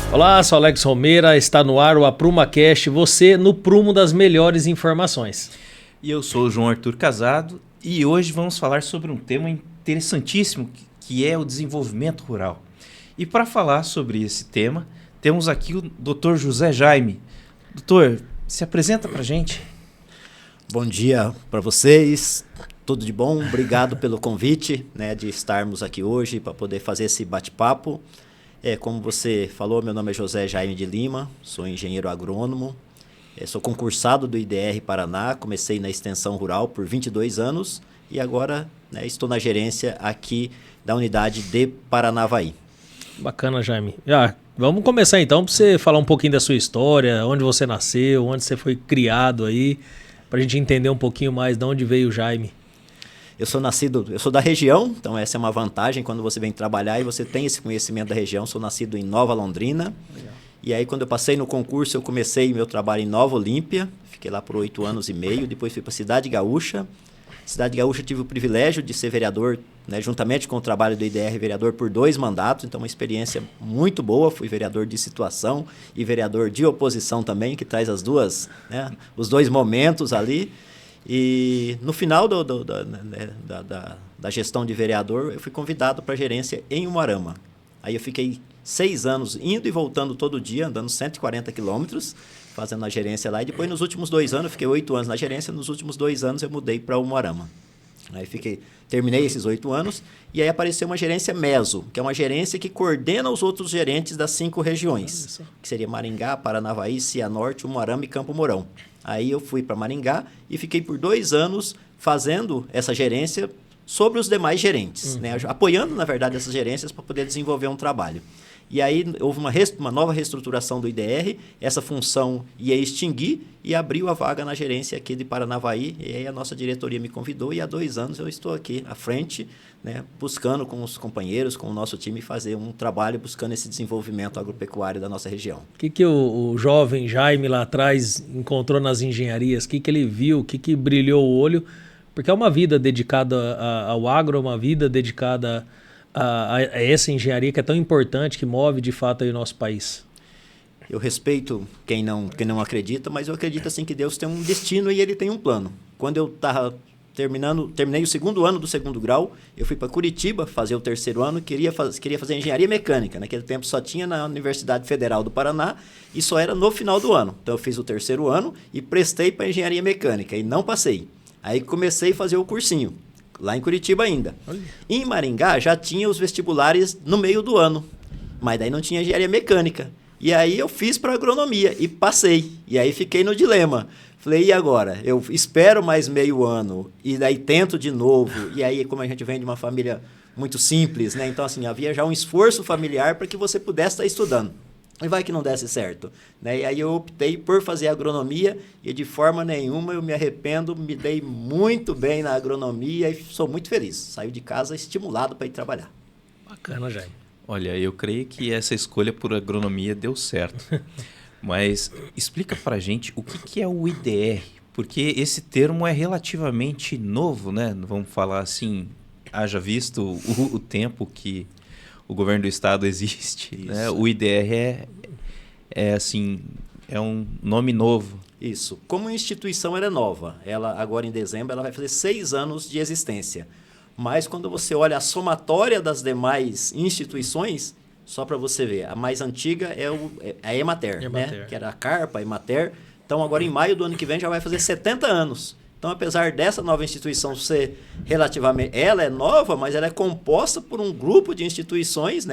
Olá, sou Alex Romeira, está no ar o AprumaCast, você no prumo das melhores informações. E eu sou o João Arthur Casado e hoje vamos falar sobre um tema interessantíssimo que é o desenvolvimento rural. E para falar sobre esse tema, temos aqui o Dr. José Jaime. Doutor, se apresenta para a gente. Bom dia para vocês, tudo de bom? Obrigado pelo convite, de estarmos aqui hoje para poder fazer esse bate-papo. Como você falou, meu nome é José Jaime de Lima, sou engenheiro agrônomo, sou concursado do IDR Paraná, comecei na extensão rural por 22 anos e agora estou na gerência aqui da unidade de Paranavaí. Bacana, Jaime. Vamos começar então para você falar um pouquinho da sua história, onde você nasceu, onde você foi criado aí, para a gente entender um pouquinho mais de onde veio o Jaime. Eu sou da região, então essa é uma vantagem quando você vem trabalhar e você tem esse conhecimento da região. Sou nascido em Nova Londrina. Legal. E aí quando eu passei no concurso, eu comecei meu trabalho em Nova Olímpia, fiquei lá por 8 anos e meio, depois fui para Cidade Gaúcha. Cidade Gaúcha tive o privilégio de ser vereador, juntamente com o trabalho do IDR, vereador por 2 mandatos, então uma experiência muito boa, fui vereador de situação e vereador de oposição também, que traz os 2 momentos ali. E no final da gestão de vereador, eu fui convidado para a gerência em Umuarama. Aí eu fiquei 6 anos indo e voltando todo dia, andando 140 quilômetros, fazendo a gerência lá. E depois, nos últimos 2 anos, eu fiquei 8 anos na gerência, nos últimos 2 anos eu mudei para Umuarama. Aí terminei esses 8 anos e aí apareceu uma gerência MESO, que é uma gerência que coordena os outros gerentes das 5 regiões, que seria Maringá, Paranavaí, Cianorte, Umuarama e Campo Mourão. Aí eu fui para Maringá e fiquei por 2 anos fazendo essa gerência sobre os demais gerentes, apoiando, na verdade, essas gerências para poder desenvolver um trabalho. E aí houve uma nova reestruturação do IDR, essa função ia extinguir e abriu a vaga na gerência aqui de Paranavaí. E aí a nossa diretoria me convidou e há 2 anos eu estou aqui à frente, buscando com os companheiros, com o nosso time, fazer um trabalho buscando esse desenvolvimento agropecuário da nossa região. O que o jovem Jaime lá atrás encontrou nas engenharias? O que ele viu? O que brilhou o olho? Porque é uma vida dedicada ao agro, uma vida dedicada a essa engenharia que é tão importante, que move de fato aí o nosso país. Eu respeito quem não acredita, mas eu acredito assim que Deus tem um destino e Ele tem um plano. Quando eu estava terminei o 2º ano do 2º grau, eu fui para Curitiba fazer o 3º ano, queria fazer engenharia mecânica. Naquele tempo só tinha na Universidade Federal do Paraná e só era no final do ano. Então eu fiz o 3º ano e prestei para engenharia mecânica e não passei. Aí comecei a fazer o cursinho, lá em Curitiba ainda. Olha. Em Maringá já tinha os vestibulares no meio do ano, mas daí não tinha engenharia mecânica. E aí eu fiz para agronomia e passei. E aí fiquei no dilema. Falei, e agora? Eu espero mais meio ano e daí tento de novo. E aí, como a gente vem de uma família muito simples, então assim, havia já um esforço familiar para que você pudesse estar estudando. E vai que não desse certo. E aí eu optei por fazer agronomia e de forma nenhuma eu me arrependo, me dei muito bem na agronomia e sou muito feliz. Saio de casa estimulado para ir trabalhar. Bacana, Jaime. Olha, eu creio que essa escolha por agronomia deu certo. Mas explica para a gente o que é o IDR, porque esse termo é relativamente novo, Vamos falar assim, haja visto o tempo que o governo do estado existe, O IDR é um nome novo. Isso. Como instituição ela é nova. Ela agora em dezembro ela vai fazer 6 anos de existência. Mas quando você olha a somatória das demais instituições, só para você ver, a mais antiga é a Emater, que era a Carpa, a Emater. Então agora em maio do ano que vem já vai fazer 70 anos. Então, apesar dessa nova instituição ser relativamente... Ela é nova, mas ela é composta por um grupo de instituições,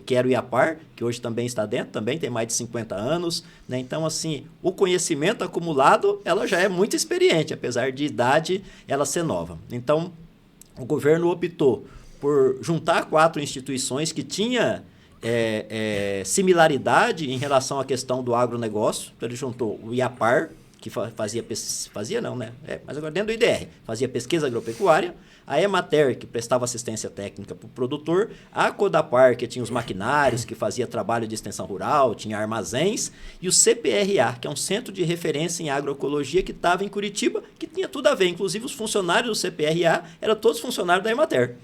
que era o IAPAR, que hoje também está dentro, também tem mais de 50 anos. Então, assim, o conhecimento acumulado, ela já é muito experiente, apesar de idade ela ser nova. Então, o governo optou por juntar 4 instituições que tinha similaridade em relação à questão do agronegócio. Então, ele juntou o IAPAR, que fazia não, né? Mas agora dentro do IDR, fazia pesquisa agropecuária, a Emater, que prestava assistência técnica para o produtor, a Codapar, que tinha os maquinários, que fazia trabalho de extensão rural, tinha armazéns, e o CPRA, que é um centro de referência em agroecologia que estava em Curitiba, que tinha tudo a ver. Inclusive, os funcionários do CPRA eram todos funcionários da Emater,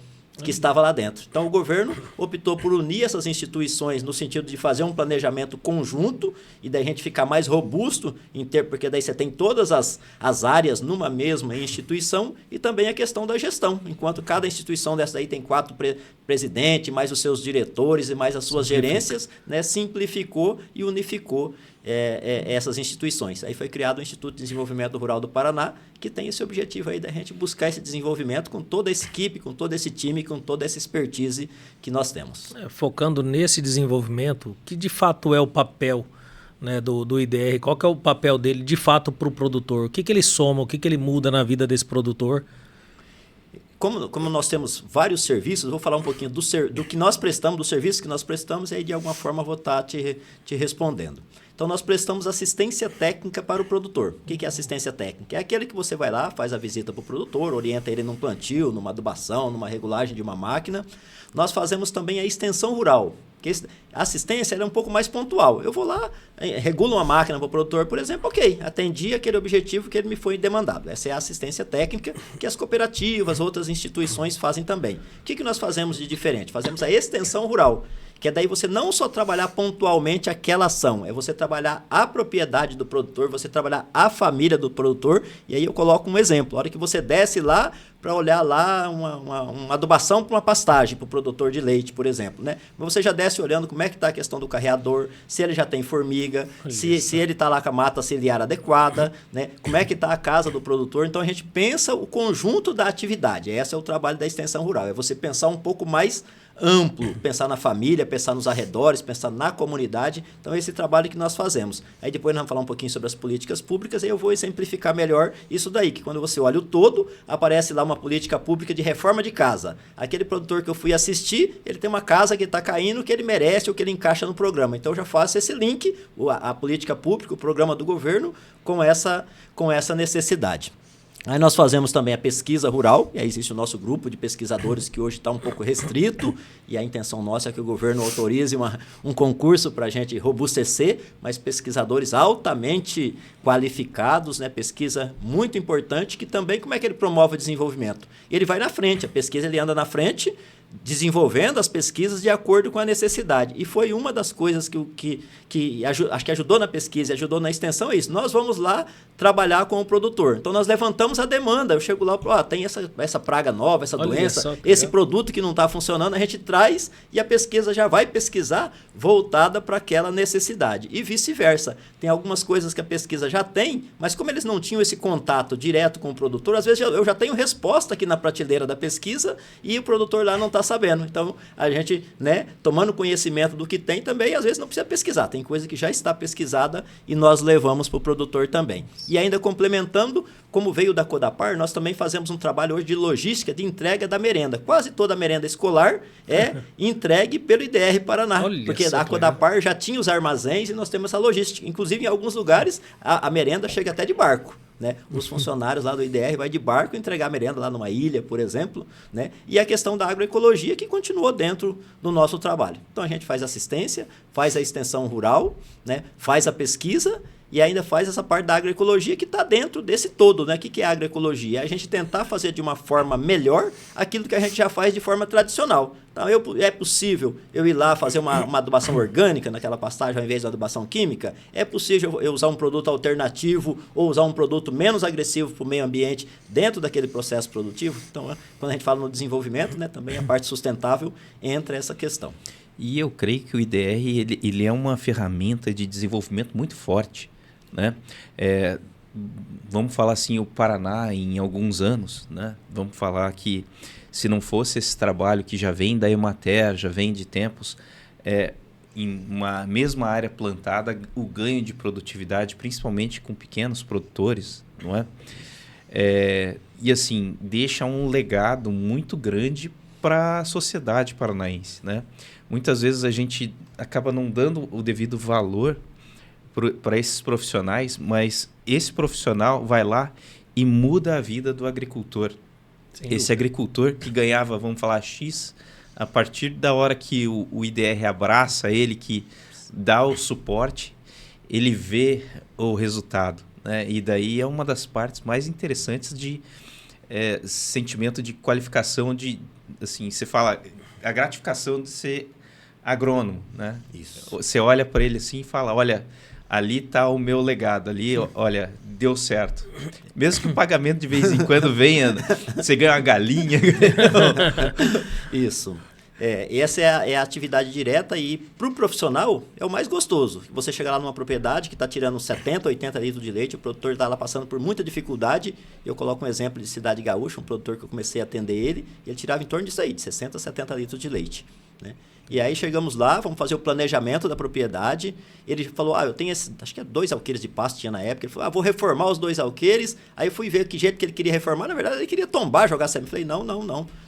que estava lá dentro. Então, o governo optou por unir essas instituições no sentido de fazer um planejamento conjunto e daí a gente ficar mais robusto, porque daí você tem todas as áreas numa mesma instituição e também a questão da gestão. Enquanto cada instituição dessa aí tem 4 presidentes, mais os seus diretores e mais as suas gerências, né, simplificou e unificou essas instituições. Aí foi criado o Instituto de Desenvolvimento Rural do Paraná, que tem esse objetivo aí da gente buscar esse desenvolvimento com toda essa equipe, com todo esse time, com toda essa expertise que nós temos. Focando nesse desenvolvimento, que de fato é o papel, né, do IDR, qual que é o papel dele de fato para o produtor? O que ele soma, o que ele muda na vida desse produtor? Como nós temos vários serviços, eu vou falar um pouquinho do que nós prestamos, do serviço que nós prestamos, e aí de alguma forma eu vou estar te respondendo. Então, nós prestamos assistência técnica para o produtor. O que é assistência técnica? É aquele que você vai lá, faz a visita para o produtor, orienta ele num plantio, numa adubação, numa regulagem de uma máquina. Nós fazemos também a extensão rural. A assistência é um pouco mais pontual. Eu vou lá, regulo uma máquina para o produtor, por exemplo, ok, atendi aquele objetivo que ele me foi demandado. Essa é a assistência técnica que as cooperativas, outras instituições fazem também. O que nós fazemos de diferente? Fazemos a extensão rural, que é daí você não só trabalhar pontualmente aquela ação, é você trabalhar a propriedade do produtor, você trabalhar a família do produtor, e aí eu coloco um exemplo. A hora que você desce lá para olhar lá uma adubação para uma pastagem, para o produtor de leite, por exemplo, né? Você já desce olhando como é que está a questão do carreador, se ele já tem formiga, se ele está lá com a mata ciliar adequada, né? Como é que está a casa do produtor. Então, a gente pensa o conjunto da atividade. Esse é o trabalho da extensão rural, é você pensar um pouco mais amplo, pensar na família, pensar nos arredores, pensar na comunidade. Então, esse trabalho que nós fazemos. Aí depois nós vamos falar um pouquinho sobre as políticas públicas, aí eu vou exemplificar melhor isso daí, que quando você olha o todo, aparece lá uma política pública de reforma de casa. Aquele produtor que eu fui assistir, ele tem uma casa que está caindo, que ele merece ou que ele encaixa no programa. Então, eu já faço esse link, a política pública, o programa do governo, com essa necessidade. Aí nós fazemos também a pesquisa rural, e aí existe o nosso grupo de pesquisadores que hoje está um pouco restrito, e a intenção nossa é que o governo autorize um concurso para a gente robustecer, mas pesquisadores altamente qualificados, né? Pesquisa muito importante, que também como é que ele promove o desenvolvimento? Ele vai na frente, a pesquisa ele anda na frente, desenvolvendo as pesquisas de acordo com a necessidade. E foi uma das coisas que acho que ajudou na pesquisa e ajudou na extensão, é isso. Nós vamos lá trabalhar com o produtor. Então, nós levantamos a demanda. Eu chego lá e falo, tem essa praga nova, essa doença, esse produto que não está funcionando, a gente traz e a pesquisa já vai pesquisar voltada para aquela necessidade. E vice-versa. Tem algumas coisas que a pesquisa já tem, mas como eles não tinham esse contato direto com o produtor, às vezes eu já tenho resposta aqui na prateleira da pesquisa e o produtor lá não está sabendo. Então, a gente, né, tomando conhecimento do que tem também, às vezes não precisa pesquisar. Tem coisa que já está pesquisada e nós levamos para o produtor também. E ainda complementando, como veio da Codapar, nós também fazemos um trabalho hoje de logística de entrega da merenda. Quase toda a merenda escolar é entregue pelo IDR Paraná. Porque a Codapar já tinha os armazéns e nós temos essa logística. Inclusive, em alguns lugares, a merenda chega até de barco. Né? Os funcionários lá do IDR vai de barco entregar a merenda lá numa ilha, por exemplo, né? E a questão da agroecologia que continuou dentro do nosso trabalho. Então, a gente faz assistência, faz a extensão rural, né? Faz a pesquisa e ainda faz essa parte da agroecologia que está dentro desse todo, né? O que é a agroecologia? É a gente tentar fazer de uma forma melhor aquilo que a gente já faz de forma tradicional. Então, é possível eu ir lá fazer uma adubação orgânica naquela pastagem ao invés da adubação química? É possível eu usar um produto alternativo ou usar um produto menos agressivo para o meio ambiente dentro daquele processo produtivo? Então, quando a gente fala no desenvolvimento, né, também a parte sustentável entra essa questão. E eu creio que o IDR ele é uma ferramenta de desenvolvimento muito forte, né? Vamos falar assim, o Paraná em alguns anos, né? Vamos falar que se não fosse esse trabalho que já vem da Emater, já vem de tempos, em uma mesma área plantada, o ganho de produtividade, principalmente com pequenos produtores, não é? E assim, deixa um legado muito grande para a sociedade paranaense, né? Muitas vezes a gente acaba não dando o devido valor para esses profissionais, mas esse profissional vai lá e muda a vida do agricultor. Esse agricultor que ganhava, vamos falar, X, a partir da hora que o IDR abraça ele, que dá o suporte, ele vê o resultado, né? E daí é uma das partes mais interessantes de sentimento de qualificação, de, assim, você fala, a gratificação de ser agrônomo, né? Isso. Você olha para ele assim e fala, olha, ali está o meu legado, ali, olha, deu certo. Mesmo que o pagamento de vez em quando venha, você ganha uma galinha. Isso. Essa é a atividade direta e para o profissional é o mais gostoso. Você chegar lá numa propriedade que está tirando 70, 80 litros de leite, o produtor está lá passando por muita dificuldade. Eu coloco um exemplo de Cidade Gaúcha, um produtor que eu comecei a atender ele tirava em torno disso aí, de 60, 70 litros de leite, né? E aí chegamos lá, vamos fazer o planejamento da propriedade. Ele falou, eu tenho acho que 2 alqueires de pasto tinha na época. Ele falou, vou reformar os 2 alqueires. Aí fui ver que jeito que ele queria reformar. Na verdade, ele queria tombar, jogar sêmen. Falei, não.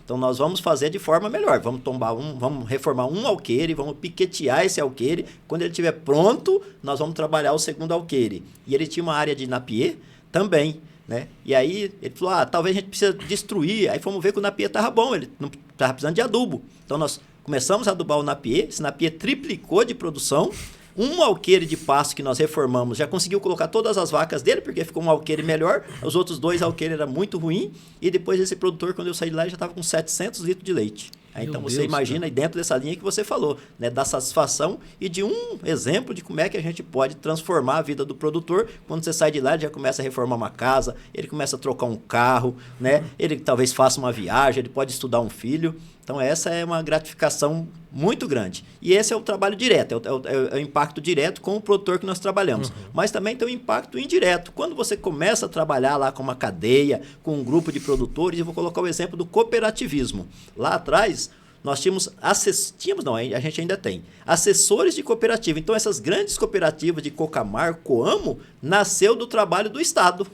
Então nós vamos fazer de forma melhor. Vamos vamos reformar um alqueire, vamos piquetear esse alqueire. Quando ele estiver pronto, nós vamos trabalhar o segundo alqueire. E ele tinha uma área de napier também, né? E aí ele falou, talvez a gente precisa destruir. Aí fomos ver que o napier estava bom, ele não estava precisando de adubo. Então nós começamos a adubar o napier, esse napier triplicou de produção. Um alqueire de pasto que nós reformamos já conseguiu colocar todas as vacas dele, porque ficou um alqueire melhor. Os outros 2 alqueires eram muito ruins. E depois esse produtor, quando eu saí de lá, ele já estava com 700 litros de leite. Então você imagina aí dentro dessa linha que você falou, né, da satisfação e de um exemplo de como é que a gente pode transformar a vida do produtor. Quando você sai de lá, ele já começa a reformar uma casa, ele começa a trocar um carro, né? Ele talvez faça uma viagem, ele pode estudar um filho. Então essa é uma gratificação muito grande. E esse é o trabalho direto, é o impacto direto com o produtor que nós trabalhamos. Mas também tem o impacto indireto. Quando você começa a trabalhar lá com uma cadeia, com um grupo de produtores, eu vou colocar o exemplo do cooperativismo. Lá atrás, nós a gente ainda tem, assessores de cooperativa. Então essas grandes cooperativas de Cocamar, Coamo, nasceu do trabalho do Estado.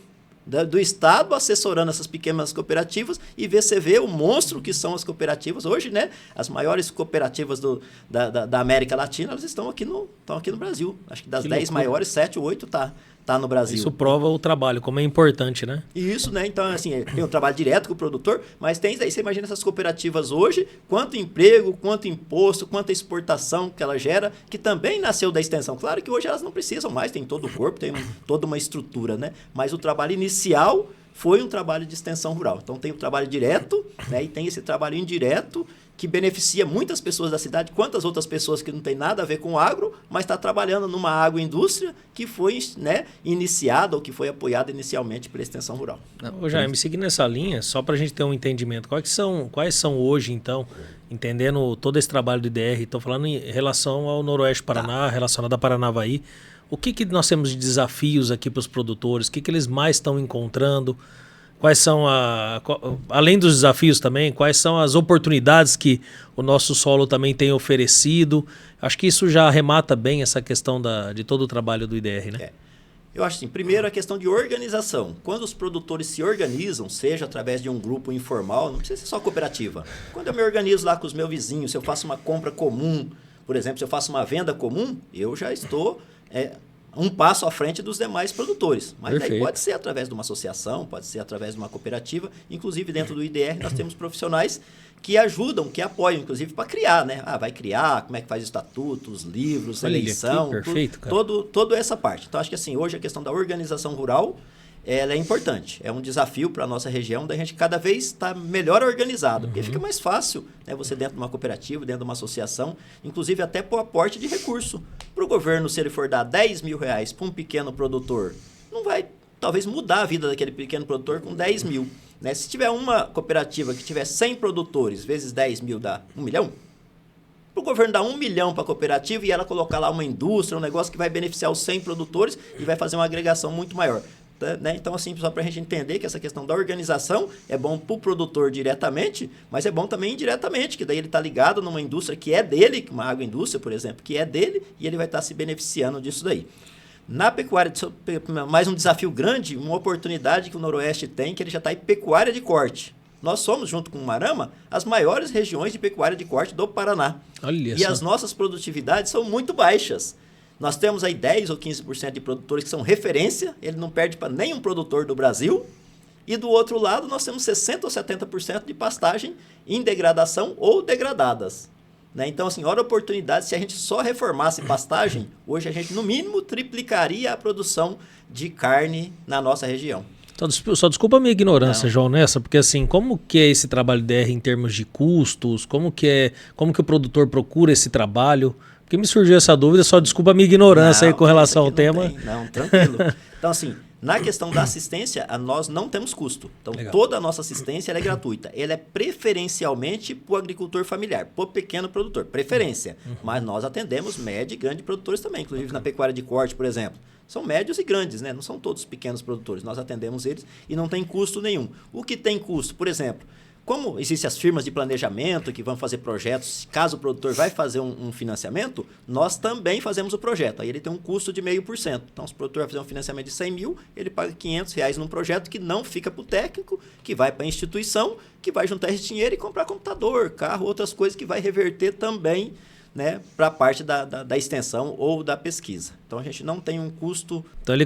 Do Estado assessorando essas pequenas cooperativas e você vê o monstro que são as cooperativas. Hoje, né, as maiores cooperativas da América Latina, elas estão aqui no Brasil. Acho que das 10 maiores, 7 ou 8 tá no Brasil. Isso prova o trabalho, como é importante, né? Isso, né? Então, assim, tem um trabalho direto com o produtor, mas tem daí, você imagina essas cooperativas hoje, quanto emprego, quanto imposto, quanta exportação que ela gera, que também nasceu da extensão. Claro que hoje elas não precisam mais, tem todo o corpo, tem toda uma estrutura, né? Mas o trabalho inicial foi um trabalho de extensão rural. Então, tem o trabalho direto, né? E tem esse trabalho indireto, que beneficia muitas pessoas da cidade, quantas outras pessoas que não tem nada a ver com agro, mas está trabalhando numa agroindústria que foi, né, iniciada ou que foi apoiada inicialmente pela extensão rural. Ô Jaime, seguindo essa linha, só para a gente ter um entendimento, quais são hoje, então, entendendo todo esse trabalho do IDR, estou falando em relação ao Noroeste Paraná, relacionado a Paranavaí, o que nós temos de desafios aqui para os produtores, o que eles mais estão encontrando? Quais são, além dos desafios também, quais são as oportunidades que o nosso solo também tem oferecido? Acho que isso já arremata bem essa questão de todo o trabalho do IDR, né? Eu acho assim, primeiro a questão de organização. Quando os produtores se organizam, seja através de um grupo informal, não precisa ser só cooperativa. Quando eu me organizo lá com os meus vizinhos, se eu faço uma compra comum, por exemplo, se eu faço uma venda comum, eu já estou um passo à frente dos demais produtores. Mas daí pode ser através de uma associação, pode ser através de uma cooperativa. Inclusive, dentro do IDR, nós temos profissionais que ajudam, que apoiam, inclusive, para criar, né? Vai criar, como é que faz estatutos, livros, eleição, perfeito, toda essa parte. Então, acho que assim, hoje a questão da organização rural, ela é importante. É um desafio para a nossa região da gente cada vez estar melhor organizado, porque fica mais fácil, né, você dentro de uma cooperativa, dentro de uma associação, inclusive até por aporte de recurso. Para o governo, se ele for dar R$10 mil para um pequeno produtor, não vai, talvez, mudar a vida daquele pequeno produtor com 10 mil. Né? Se tiver uma cooperativa que tiver 100 produtores, vezes 10 mil dá 1 milhão, para o governo dar 1 milhão para a cooperativa e ela colocar lá uma indústria, um negócio que vai beneficiar os 100 produtores e vai fazer uma agregação muito maior. Né? Então, assim, só para a gente entender que essa questão da organização é bom para o produtor diretamente, mas é bom também indiretamente, que daí ele está ligado numa indústria que é dele, uma agroindústria, por exemplo, que é dele, e ele vai estar se beneficiando disso daí. Na pecuária, mais um desafio grande, uma oportunidade que o Noroeste tem, que ele já está em pecuária de corte. Nós somos, junto com o Marama, as maiores regiões de pecuária de corte do Paraná. Olha e só. as nossas produtividades são muito baixas. Nós temos aí 10 ou 15% de produtores que são referência, ele não perde para nenhum produtor do Brasil. E do outro lado, nós temos 60% ou 70% de pastagem em degradação ou degradadas. Né? Então, assim, olha a oportunidade, se a gente só reformasse pastagem, hoje a gente, no mínimo, triplicaria a produção de carne na nossa região. Então, só desculpa a minha ignorância, João, nessa, porque assim, como que é esse trabalho DR em termos de custos? Como que o produtor procura esse trabalho? Porque me surgiu essa dúvida, só desculpa a minha ignorância aí com relação ao tema. Não, tranquilo. Então, assim, na questão da assistência, nós não temos custo. Então, Legal. Toda a nossa assistência ela é gratuita. Ela é preferencialmente para o agricultor familiar, para o pequeno produtor. Preferência. Mas nós atendemos médio e grande produtores também, inclusive na pecuária de corte, por exemplo. São médios e grandes, né? Não são todos pequenos produtores. Nós atendemos eles e não tem custo nenhum. O que tem custo, por exemplo, como existem as firmas de planejamento que vão fazer projetos, caso o produtor vai fazer um financiamento, nós também fazemos o projeto. Aí ele tem um custo de 0,5%. Então, se o produtor vai fazer um financiamento de 100 mil, ele paga R$500 num projeto que não fica para o técnico, que vai para a instituição, que vai juntar esse dinheiro e comprar computador, carro, outras coisas que vai reverter também, né, para a parte da extensão ou da pesquisa. Então, a gente não tem um custo... Então,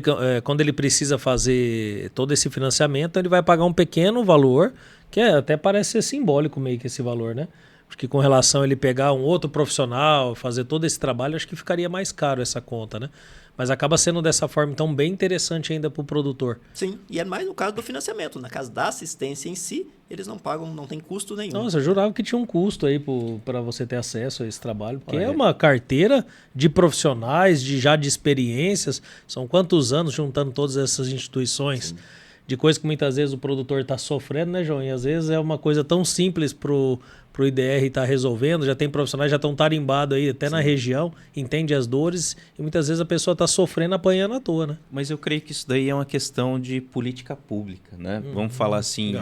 quando ele precisa fazer todo esse financiamento, ele vai pagar um pequeno valor, que até parece ser simbólico meio que esse valor, né? Acho que com relação a ele pegar um outro profissional, fazer todo esse trabalho, acho que ficaria mais caro essa conta, né? Mas acaba sendo dessa forma, então, bem interessante ainda para o produtor. Sim, e é mais no caso do financiamento. Na caso da assistência em si, eles não pagam, não tem custo nenhum. Nossa, eu jurava que tinha um custo aí para você ter acesso a esse trabalho, porque é uma carteira de profissionais, de experiências. São quantos anos juntando todas essas instituições? Sim. De coisa que muitas vezes o produtor está sofrendo, né, João? E às vezes é uma coisa tão simples pro IDR estar resolvendo, já tem profissionais, já estão tarimbados aí até na região, entende as dores, e muitas vezes a pessoa está sofrendo, apanhando à toa, né? Mas eu creio que isso daí é uma questão de política pública, né? Vamos falar assim,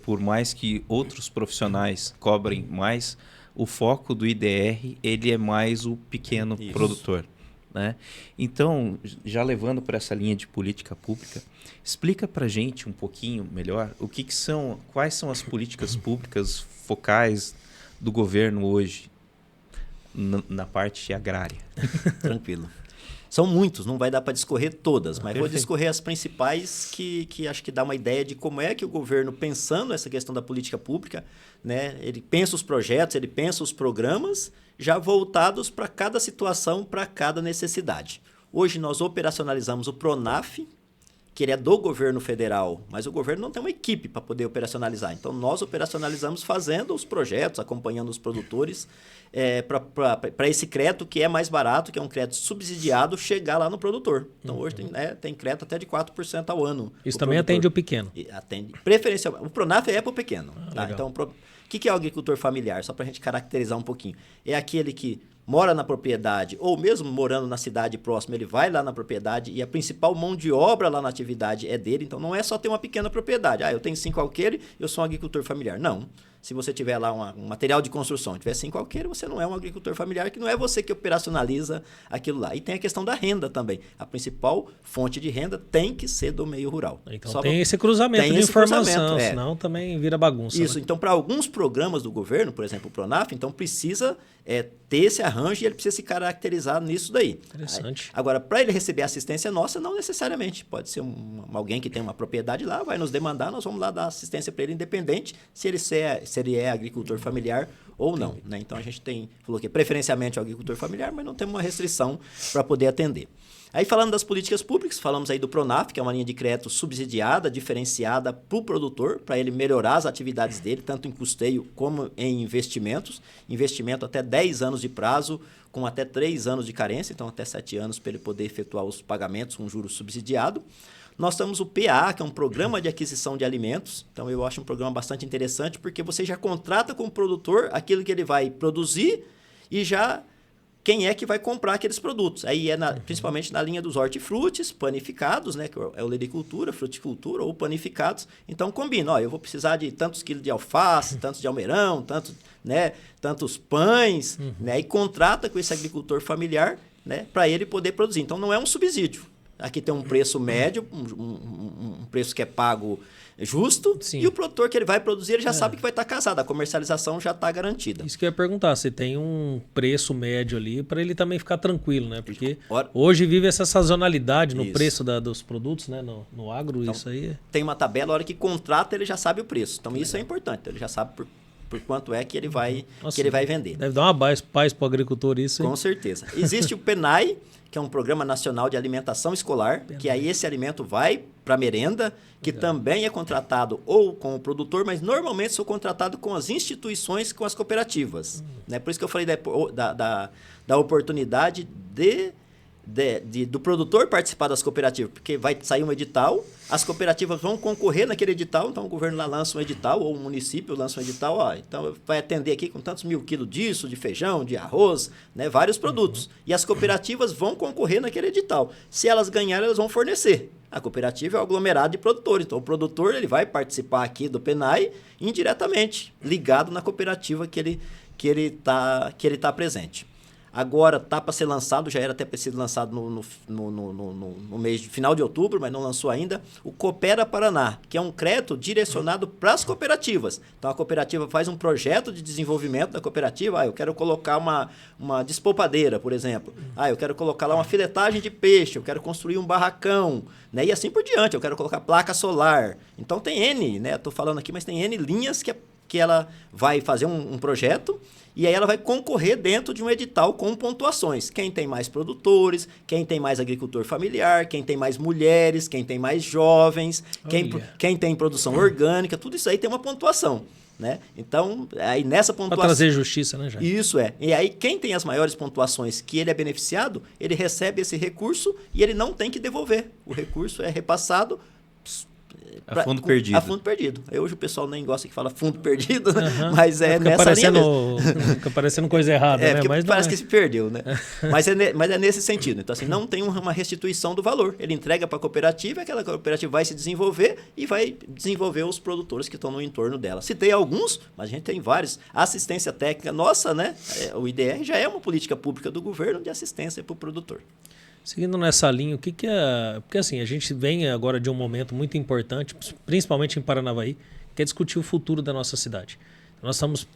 por mais que outros profissionais cobrem mais, o foco do IDR, ele é mais o pequeno produtor. Né? Então, já levando para essa linha de política pública, explica para a gente um pouquinho melhor quais são as políticas públicas focais do governo hoje na parte agrária. Tranquilo. São muitos, não vai dar para discorrer todas, mas vou discorrer as principais que acho que dá uma ideia de como é que o governo, pensando essa questão da política pública, né, ele pensa os projetos, ele pensa os programas, já voltados para cada situação, para cada necessidade. Hoje nós operacionalizamos o PRONAF, que ele é do governo federal, mas o governo não tem uma equipe para poder operacionalizar. Então, nós operacionalizamos fazendo os projetos, acompanhando os produtores, para esse crédito que é mais barato, que é um crédito subsidiado, chegar lá no produtor. Então, hoje tem crédito até de 4% ao ano. Isso também produtor. Atende o pequeno? Atende. Preferencialmente. O PRONAF é para o pequeno. Tá? Então, o que é o agricultor familiar? Só para a gente caracterizar um pouquinho. É aquele que mora na propriedade, ou mesmo morando na cidade próxima, ele vai lá na propriedade e a principal mão de obra lá na atividade é dele. Então, não é só ter uma pequena propriedade. Eu tenho 5 alqueires, eu sou um agricultor familiar. Não. Se você tiver lá um material de construção, tiver 5 alqueires, você não é um agricultor familiar, que não é você que operacionaliza aquilo lá. E tem a questão da renda também. A principal fonte de renda tem que ser do meio rural. Então tem esse cruzamento de informação, senão também vira bagunça. Isso, né? Então para alguns programas do governo, por exemplo o PRONAF, então precisa ter esse arranjo e ele precisa se caracterizar nisso daí. Interessante. Agora, para ele receber assistência nossa, não necessariamente. Pode ser alguém que tem uma propriedade lá, vai nos demandar, nós vamos lá dar assistência para ele, independente se ele é agricultor familiar ou não. Né? Então, a gente falou que preferencialmente é o agricultor familiar, mas não temos uma restrição para poder atender. Aí, falando das políticas públicas, falamos aí do PRONAF, que é uma linha de crédito subsidiada, diferenciada para o produtor, para ele melhorar as atividades dele, tanto em custeio como em investimentos. Investimento até 10 anos de prazo, com até 3 anos de carência, então até 7 anos para ele poder efetuar os pagamentos com juros subsidiado. Nós temos o PA, que é um programa de aquisição de alimentos. Então, eu acho um programa bastante interessante, porque você já contrata com o produtor aquilo que ele vai produzir e já quem é que vai comprar aqueles produtos. Aí principalmente na linha dos hortifrutis, panificados, né, que é o lericultura, fruticultura ou panificados. Então, combina. Eu vou precisar de tantos quilos de alface, tantos de almeirão, tantos pães, né, e contrata com esse agricultor familiar, né, para ele poder produzir. Então, não é um subsídio. Aqui tem um preço médio, um preço que é pago justo, Sim. e o produtor que ele vai produzir, ele já sabe que vai estar casado, a comercialização já está garantida. Isso que eu ia perguntar, se tem um preço médio ali para ele também ficar tranquilo, né? Porque Ora- hoje vive essa sazonalidade no Isso. preço dos produtos, né? No agro, Então, isso aí. Tem uma tabela, a hora que contrata, ele já sabe o preço. Então, isso é importante, ele já sabe por quanto é que ele vai, Nossa, que ele vai vender. Deve dar uma paz para o agricultor isso, hein? Com certeza. Existe o PENAI, que é um Programa Nacional de Alimentação Escolar, que aí esse alimento vai para a merenda, que também é contratado ou com o produtor, mas normalmente são contratados com as instituições, com as cooperativas. Né? Por isso que eu falei da oportunidade do produtor participar das cooperativas, porque vai sair um edital, as cooperativas vão concorrer naquele edital, então o governo lá lança um edital, ou o município lança um edital, ó, então vai atender aqui com tantos 1.000 quilos disso, de feijão, de arroz, né, vários produtos. E as cooperativas vão concorrer naquele edital. Se elas ganharem, elas vão fornecer. A cooperativa é o aglomerado de produtores, então o produtor ele vai participar aqui do PENAI indiretamente, ligado na cooperativa que ele tá presente. Agora está para ser lançado, já era até para ser lançado no mês de final de outubro, mas não lançou ainda, o Coopera Paraná, que é um crédito direcionado para as cooperativas. Então a cooperativa faz um projeto de desenvolvimento da cooperativa, eu quero colocar uma despolpadeira, por exemplo. Eu quero colocar lá uma filetagem de peixe, eu quero construir um barracão, né? E assim por diante, eu quero colocar placa solar. Então tem N, né? Estou falando aqui, mas tem N linhas que ela vai fazer um projeto e aí ela vai concorrer dentro de um edital com pontuações. Quem tem mais produtores, quem tem mais agricultor familiar, quem tem mais mulheres, quem tem mais jovens, quem tem produção orgânica, tudo isso aí tem uma pontuação. Né? Então, aí nessa pontuação... Para trazer justiça, né, Jair? Isso é. E aí quem tem as maiores pontuações que ele é beneficiado, ele recebe esse recurso e ele não tem que devolver. O recurso é repassado... A fundo perdido. A fundo perdido. Hoje o pessoal nem gosta que fala fundo perdido, né? Mas é fica nessa linha mesmo. Fica parecendo coisa errada, né? Mas parece que se perdeu, né? Mas é nesse sentido. Então, assim, não tem uma restituição do valor. Ele entrega para a cooperativa, aquela cooperativa vai se desenvolver e vai desenvolver os produtores que estão no entorno dela. Citei alguns, mas a gente tem vários. A assistência técnica nossa, né? O IDR já é uma política pública do governo de assistência para o produtor. Seguindo nessa linha, o que é... Porque assim, a gente vem agora de um momento muito importante, principalmente em Paranavaí, que é discutir o futuro da nossa cidade. Nós estamos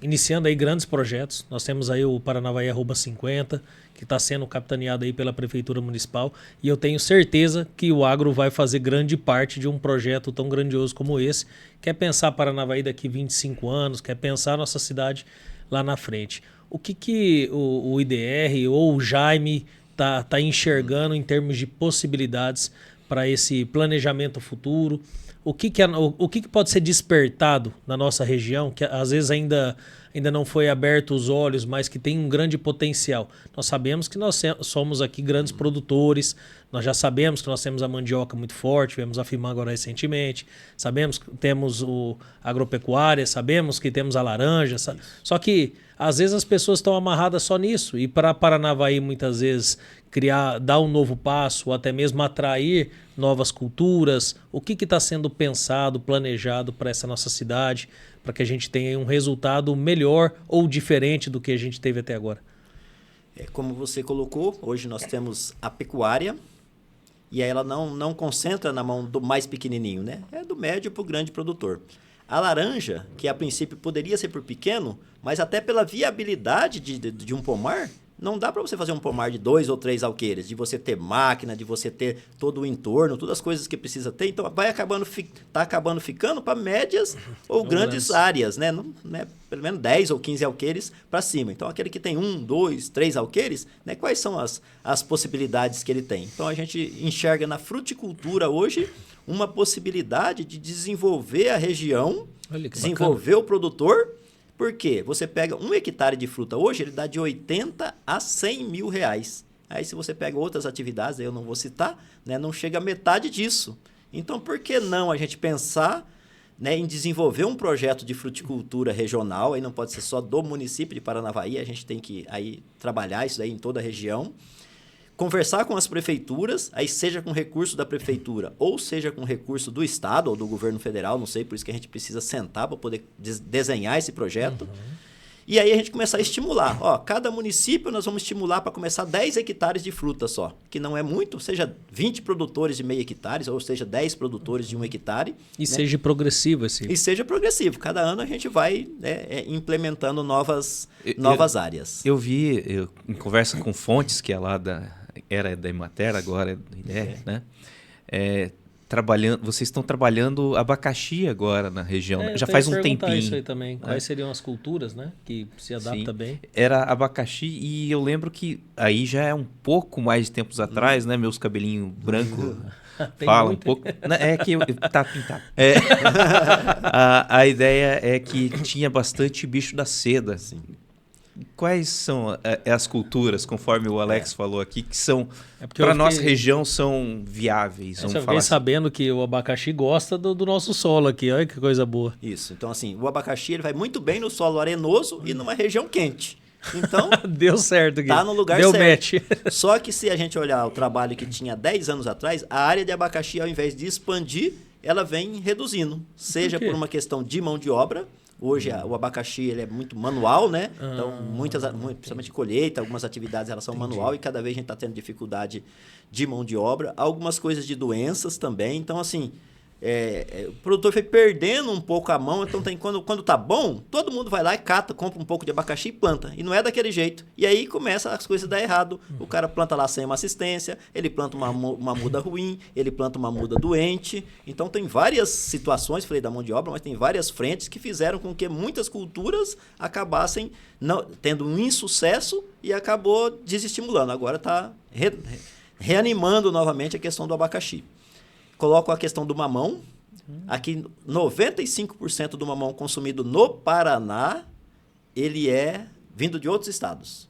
iniciando aí grandes projetos. Nós temos aí o Paranavaí Arroba 50, que está sendo capitaneado aí pela Prefeitura Municipal. E eu tenho certeza que o agro vai fazer grande parte de um projeto tão grandioso como esse. Quer pensar Paranavaí daqui 25 anos, quer pensar a nossa cidade lá na frente. O que o IDR ou o Jaime tá enxergando em termos de possibilidades para esse planejamento futuro? O que pode ser despertado na nossa região, que às vezes ainda não foi aberto os olhos, mas que tem um grande potencial? Nós sabemos que nós somos aqui grandes produtores, nós já sabemos que nós temos a mandioca muito forte, viemos afirmar agora recentemente, sabemos que temos a agropecuária, sabemos que temos a laranja, só que às vezes as pessoas estão amarradas só nisso, e para Paranavaí muitas vezes dar um novo passo, ou até mesmo atrair novas culturas. O que está sendo pensado, planejado para essa nossa cidade, para que a gente tenha um resultado melhor ou diferente do que a gente teve até agora? Como você colocou, hoje nós temos a pecuária, e aí ela não concentra na mão do mais pequenininho, né? É do médio para o grande produtor. A laranja, que a princípio poderia ser por pequeno, mas até pela viabilidade de um pomar, não dá para você fazer um pomar de 2 ou 3 alqueires, de você ter máquina, de você ter todo o entorno, todas as coisas que precisa ter. Então, tá acabando ficando para médias ou grandes áreas, né? Pelo menos 10 ou 15 alqueires para cima. Então, aquele que tem 1, 2, 3 alqueires, né? Quais são as possibilidades que ele tem? Então, a gente enxerga na fruticultura hoje uma possibilidade de desenvolver a região, desenvolver o produtor. Por quê? Você pega 1 hectare de fruta hoje, ele dá de 80 a 100 mil reais. Aí se você pega outras atividades, aí eu não vou citar, né, não chega a metade disso. Então, por que não a gente pensar, né, em desenvolver um projeto de fruticultura regional? Aí não pode ser só do município de Paranavaí, a gente tem que aí trabalhar isso aí em toda a região. Conversar com as prefeituras, aí seja com recurso da prefeitura ou seja com recurso do estado ou do governo federal, não sei, por isso que a gente precisa sentar para poder desenhar esse projeto. E aí a gente começar a estimular. Ó, cada município nós vamos estimular para começar 10 hectares de fruta só, que não é muito, seja 20 produtores de meio hectare, ou seja, 10 produtores de 1 hectare. E seja progressivo esse. E seja progressivo. Cada ano a gente vai implementando novas áreas. Eu vi, em conversa com fontes, que é lá era da Emater, agora é do IDR, né? Vocês estão trabalhando abacaxi agora na região, né? Já faz um tempinho. Isso aí também. Quais seriam as culturas, né? Que se adapta bem. Era abacaxi e eu lembro que aí já é um pouco mais de tempos atrás, né? Meus cabelinhos brancos falam um pouco. É que tá pintado. A ideia é que tinha bastante bicho da seda. Sim. Quais são as culturas, conforme o Alex falou aqui, que são, para a nossa região, são viáveis? Você vem sabendo que o abacaxi gosta do nosso solo aqui, olha que coisa boa. Isso, então assim, o abacaxi ele vai muito bem no solo arenoso e numa região quente. Então, deu certo aqui. Tá no lugar certo. Deu match. Só que se a gente olhar o trabalho que tinha 10 anos atrás, a área de abacaxi, ao invés de expandir, ela vem reduzindo. Seja por uma questão de mão de obra. Hoje o abacaxi ele é muito manual, né? Então, principalmente colheita, algumas atividades elas são manual e cada vez a gente está tendo dificuldade de mão de obra. Algumas coisas de doenças também. Então, assim, o produtor foi perdendo um pouco a mão. Então, quando tá bom, todo mundo vai lá e cata, compra um pouco de abacaxi e planta. E não é daquele jeito. E aí começa as coisas a dar errado. O cara planta lá sem uma assistência, ele planta uma muda ruim, ele planta uma muda doente. Então, tem várias situações, falei da mão de obra, mas tem várias frentes que fizeram com que muitas culturas acabassem tendo um insucesso e acabou desestimulando. Agora está reanimando novamente a questão do abacaxi. Coloco a questão do mamão. Aqui, 95% do mamão consumido no Paraná, ele é vindo de outros estados.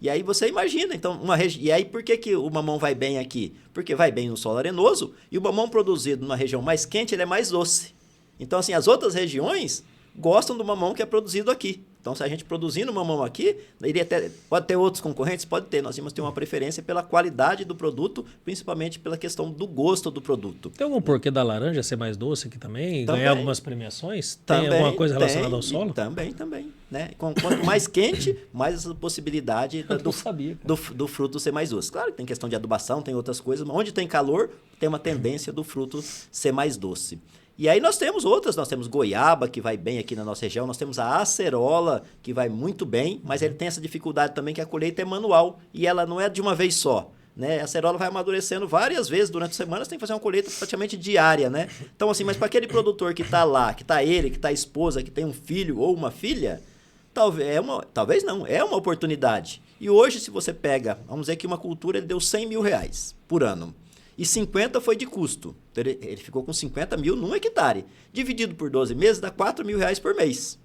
E aí você imagina, então, e aí por que o mamão vai bem aqui? Porque vai bem no solo arenoso e o mamão produzido numa região mais quente, ele é mais doce. Então, assim, as outras regiões gostam do mamão que é produzido aqui. Então, se a gente produzindo mamão aqui, pode ter outros concorrentes? Pode ter. Nós vamos ter uma preferência pela qualidade do produto, principalmente pela questão do gosto do produto. Tem algum porquê da laranja ser mais doce aqui também? Ganhar algumas premiações? Tem alguma coisa relacionada ao solo? Também. Né? Quanto mais quente, mais essa possibilidade do fruto ser mais doce. Claro que tem questão de adubação, tem outras coisas, mas onde tem calor, tem uma tendência do fruto ser mais doce. E aí nós temos outras, nós temos goiaba, que vai bem aqui na nossa região, nós temos a acerola, que vai muito bem, mas ele tem essa dificuldade também que a colheita é manual e ela não é de uma vez só. Né? A acerola vai amadurecendo várias vezes durante a semana, você tem que fazer uma colheita praticamente diária, né? Então, assim, mas para aquele produtor que está lá, que está ele, que está a esposa, que tem um filho ou uma filha, talvez não, é uma oportunidade. E hoje, se você pega, vamos dizer que uma cultura ele deu R$100 mil por ano. E 50 foi de custo. Então, ele ficou com 50 mil num hectare. Dividido por 12 meses, dá R$4 mil por mês.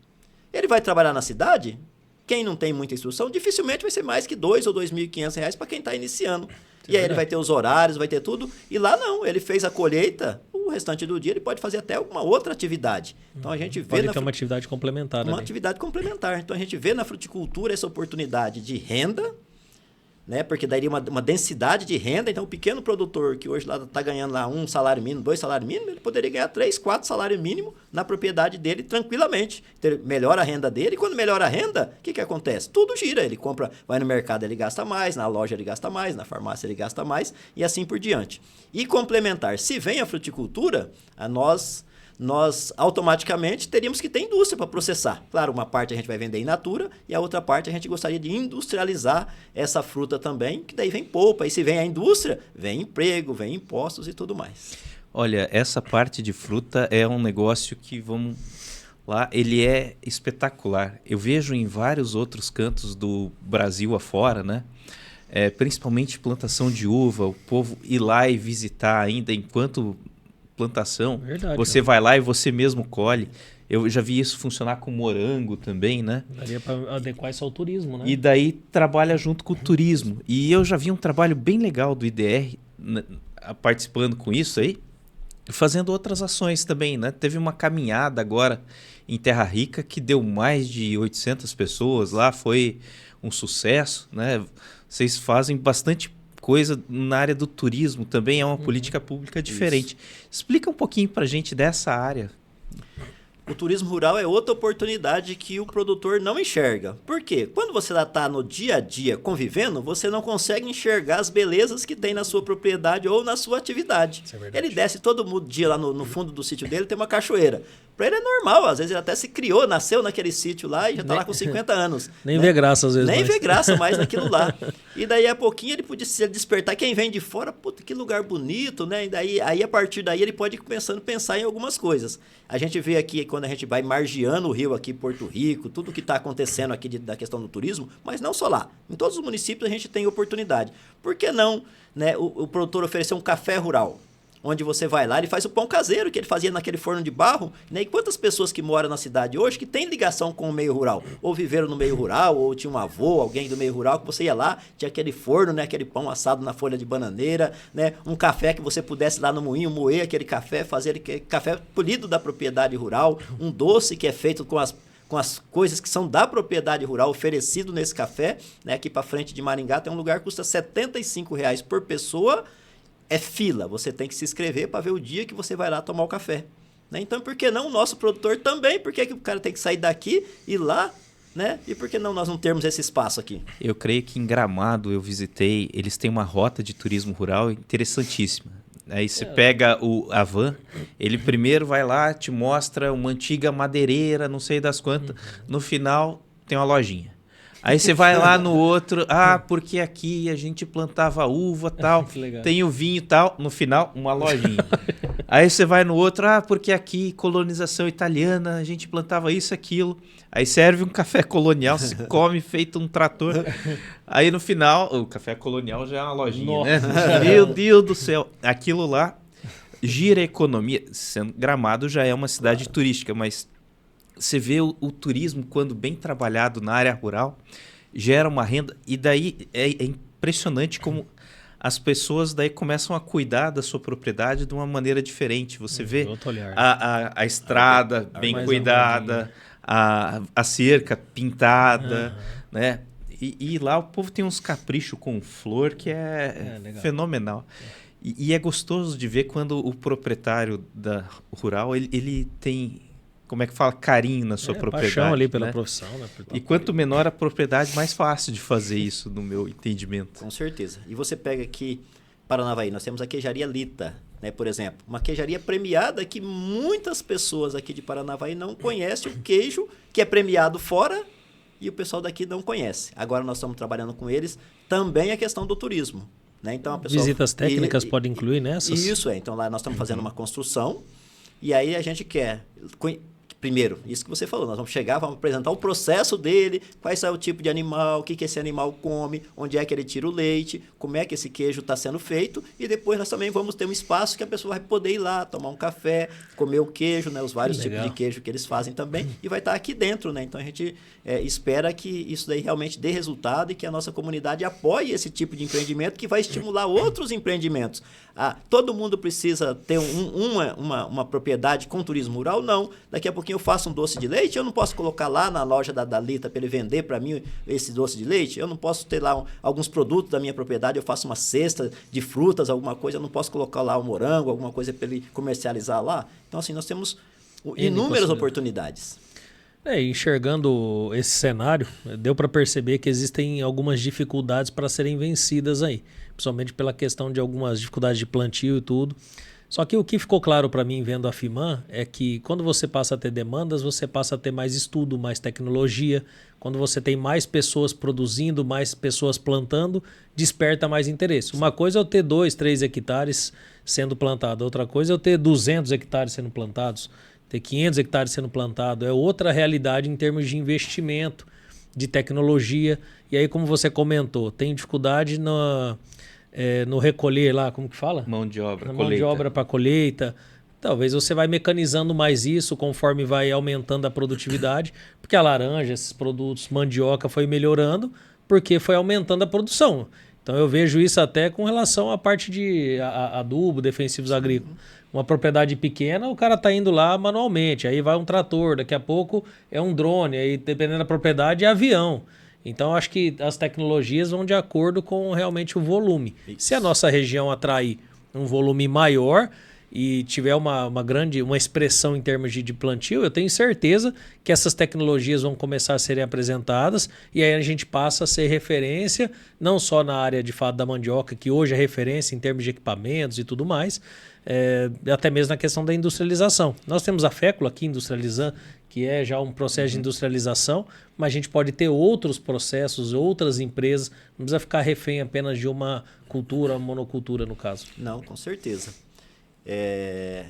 Ele vai trabalhar na cidade? Quem não tem muita instrução, dificilmente vai ser mais que R$2.000 ou R$2.500 para quem está iniciando. E aí ele vai ter os horários, vai ter tudo. E lá não, ele fez a colheita, o restante do dia ele pode fazer até alguma outra atividade. Então a gente vê... Pode ter uma atividade complementar. Uma atividade complementar. Então a gente vê na fruticultura essa oportunidade de renda, né? Porque daria uma densidade de renda. Então, o pequeno produtor que hoje está ganhando lá 1 salário mínimo, 2 salários mínimos, ele poderia ganhar 3, 4 salários mínimos na propriedade dele tranquilamente. Então, ele melhora a renda dele. E quando melhora a renda, o que acontece? Tudo gira. Ele compra, vai no mercado, ele gasta mais, na loja ele gasta mais, na farmácia ele gasta mais e assim por diante. E complementar, se vem a fruticultura, nós automaticamente teríamos que ter indústria para processar. Claro, uma parte a gente vai vender in natura e a outra parte a gente gostaria de industrializar essa fruta também, que daí vem polpa. E se vem a indústria, vem emprego, vem impostos e tudo mais. Olha, essa parte de fruta é um negócio que, vamos lá, ele é espetacular. Eu vejo em vários outros cantos do Brasil afora, né? Principalmente plantação de uva, o povo ir lá e visitar ainda enquanto... plantação, verdade, você vai lá e você mesmo colhe. Eu já vi isso funcionar com morango também, né? Daria para adequar isso ao turismo, né? E daí trabalha junto com o turismo. E eu já vi um trabalho bem legal do IDR participando com isso aí, fazendo outras ações também, né? Teve uma caminhada agora em Terra Rica que deu mais de 800 pessoas lá, foi um sucesso, né? Vocês fazem bastante coisa na área do turismo, também é uma política pública diferente. Isso. Explica um pouquinho para a gente dessa área. o turismo rural é outra oportunidade que o produtor não enxerga. Por quê? Quando você está no dia a dia convivendo, você não consegue enxergar as belezas que tem na sua propriedade ou na sua atividade. Isso é verdade. Ele desce todo dia lá no fundo do sítio dele, tem uma cachoeira. Para ele é normal, às vezes ele até se criou, nasceu naquele sítio lá e já está lá com 50 anos. Nem vê graça às vezes. Nem mais. vê graça mais naquilo lá. E daí a pouquinho ele podia se despertar. Quem vem de fora, puta, que lugar bonito, né? E daí, aí a partir daí ele pode ir começando a pensar em algumas coisas. A gente vê aqui, quando a gente vai margeando o rio aqui, Porto Rico, tudo que está acontecendo aqui da questão do turismo, mas não só lá. Em todos os municípios a gente tem oportunidade. Por que não, né, o produtor oferecer um café rural? Onde você vai lá, ele faz o pão caseiro que ele fazia naquele forno de barro, né? E quantas pessoas que moram na cidade hoje que têm ligação com o meio rural? Ou viveram no meio rural, ou tinha um avô, alguém do meio rural, que você ia lá, tinha aquele forno, né? Aquele pão assado na folha de bananeira, né? Um café que você pudesse lá no moinho moer aquele café, fazer aquele café polido da propriedade rural, um doce que é feito com as coisas que são da propriedade rural, oferecido nesse café, né? Aqui para frente de Maringá tem um lugar que custa R$ 75 por pessoa. É fila, você tem que se inscrever para ver o dia que você vai lá tomar o café. Né? Então, por que não o nosso produtor também? Por que o cara tem que sair daqui e ir lá? Né? E por que não nós não termos esse espaço aqui? Eu creio que em Gramado eu visitei, eles têm uma rota de turismo rural interessantíssima. Aí você pega a van, ele primeiro vai lá, te mostra uma antiga madeireira, não sei das quantas, no final tem uma lojinha. Aí você vai lá no outro, porque aqui a gente plantava uva tal, tem o vinho tal, no final, uma lojinha. Aí você vai no outro, porque aqui colonização italiana, a gente plantava isso, aquilo. Aí serve um café colonial, se come feito um trator. Aí no final, o café colonial já é uma lojinha, né? Meu Deus do céu, aquilo lá gira a economia. Gramado já é uma cidade turística, mas você vê o turismo, quando bem trabalhado na área rural, gera uma renda. E daí é impressionante como as pessoas daí começam a cuidar da sua propriedade de uma maneira diferente. Você vê a estrada bem cuidada, a cerca pintada, né? E lá o povo tem uns caprichos com flor que é fenomenal. E é gostoso de ver quando o proprietário rural ele tem... Como é que fala? Carinho na sua propriedade. Paixão ali pela né? profissão. Né? E quanto menor a propriedade, mais fácil de fazer isso, no meu entendimento. Com certeza. E você pega aqui, Paranavaí, nós temos a queijaria Lita, né, por exemplo. Uma queijaria premiada que muitas pessoas aqui de Paranavaí não conhecem o queijo que é premiado fora e o pessoal daqui não conhece. Agora nós estamos trabalhando com eles também a questão do turismo. Né? Então, a pessoa, visitas técnicas podem incluir nessas? Isso é. Então lá nós estamos fazendo uma construção e aí a gente quer... Primeiro, isso que você falou, nós vamos chegar, vamos apresentar o processo dele, quais é o tipo de animal, o que esse animal come, onde é que ele tira o leite, como é que esse queijo está sendo feito, e depois nós também vamos ter um espaço que a pessoa vai poder ir lá, tomar um café, comer o queijo, né, os vários tipos de queijo que eles fazem também, e vai estar aqui dentro, né? Então a gente espera que isso daí realmente dê resultado e que a nossa comunidade apoie esse tipo de empreendimento que vai estimular outros empreendimentos. Todo mundo precisa ter uma propriedade com turismo rural? Não. Daqui a pouquinho eu faço um doce de leite, eu não posso colocar lá na loja da Lita para ele vender para mim esse doce de leite? Eu não posso ter lá alguns produtos da minha propriedade, eu faço uma cesta de frutas, alguma coisa, eu não posso colocar lá um morango, alguma coisa para ele comercializar lá? Então, assim, nós temos inúmeras oportunidades. Enxergando esse cenário, deu para perceber que existem algumas dificuldades para serem vencidas aí, principalmente pela questão de algumas dificuldades de plantio e tudo. Só que o que ficou claro para mim vendo a FIMAN é que quando você passa a ter demandas, você passa a ter mais estudo, mais tecnologia. Quando você tem mais pessoas produzindo, mais pessoas plantando, desperta mais interesse. Uma coisa é eu ter 2, 3 hectares sendo plantado, outra coisa é eu ter 200 hectares sendo plantados, ter 500 hectares sendo plantado. É outra realidade em termos de investimento, de tecnologia. E aí, como você comentou, tem dificuldade no recolher lá, como que fala? Mão de obra, mão de obra para colheita. Talvez você vai mecanizando mais isso conforme vai aumentando a produtividade, porque a laranja, esses produtos, mandioca foi melhorando porque foi aumentando a produção. Então eu vejo isso até com relação à parte de adubo, defensivos agrícolas. Uma propriedade pequena, o cara está indo lá manualmente, aí vai um trator, daqui a pouco é um drone, aí dependendo da propriedade é avião. Então, acho que as tecnologias vão de acordo com realmente o volume. Isso. Se a nossa região atrair um volume maior e tiver uma expressão em termos de plantio, eu tenho certeza que essas tecnologias vão começar a serem apresentadas e aí a gente passa a ser referência, não só na área de fato da mandioca, que hoje é referência em termos de equipamentos e tudo mais, até mesmo na questão da industrialização. Nós temos a fécula aqui industrializando, que é já um processo de industrialização, mas a gente pode ter outros processos, outras empresas, não precisa ficar refém apenas de uma cultura, monocultura no caso. Não, com certeza.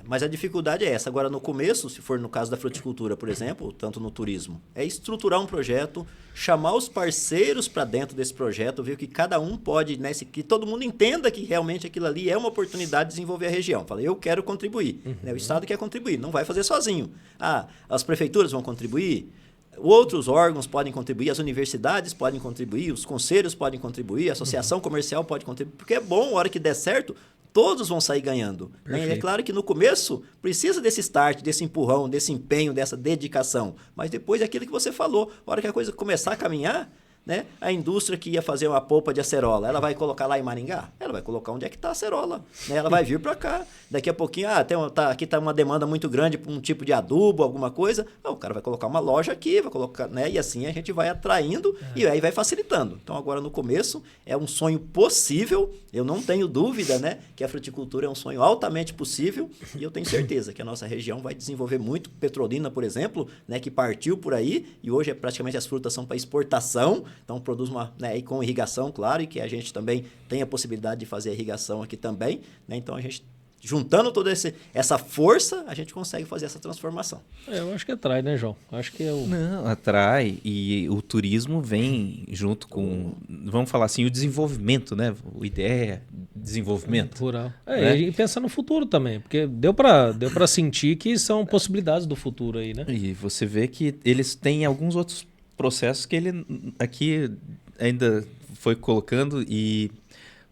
Mas a dificuldade é essa. Agora, no começo, se for no caso da fruticultura, por exemplo, tanto no turismo, é estruturar um projeto, chamar os parceiros para dentro desse projeto, ver que cada um pode, né, que todo mundo entenda que realmente aquilo ali é uma oportunidade de desenvolver a região. Fala, eu quero contribuir. Né? O Estado quer contribuir, não vai fazer sozinho. As prefeituras vão contribuir, outros órgãos podem contribuir, as universidades podem contribuir, os conselhos podem contribuir, a associação comercial pode contribuir, porque é bom, a hora que der certo, todos vão sair ganhando. Né? É claro que no começo precisa desse start, desse empurrão, desse empenho, dessa dedicação. Mas depois é aquilo que você falou. A hora que a coisa começar a caminhar, né? A indústria que ia fazer uma polpa de acerola, ela vai colocar lá em Maringá? Ela vai colocar onde é que está a acerola. Né? Ela vai vir para cá. Daqui a pouquinho, aqui está uma demanda muito grande para um tipo de adubo, alguma coisa. O cara vai colocar uma loja aqui, vai colocar, né? E assim a gente vai atraindo e aí vai facilitando. Então agora no começo é um sonho possível, eu não tenho dúvida, né, que a fruticultura é um sonho altamente possível e eu tenho certeza que a nossa região vai desenvolver muito. Petrolina, por exemplo, né, que partiu por aí e hoje praticamente as frutas são para exportação. Então, produz e com irrigação, claro, e que a gente também tem a possibilidade de fazer a irrigação aqui também. Né? Então, a gente, juntando toda essa força, a gente consegue fazer essa transformação. Eu acho que atrai, né, João? Acho que Não, atrai. E o turismo vem junto com, vamos falar assim, o desenvolvimento, né? O ideia desenvolvimento. Rural. Né? E pensar no futuro também, porque deu para sentir que são possibilidades do futuro aí, né? E você vê que eles têm alguns outros processos que ele aqui ainda foi colocando e,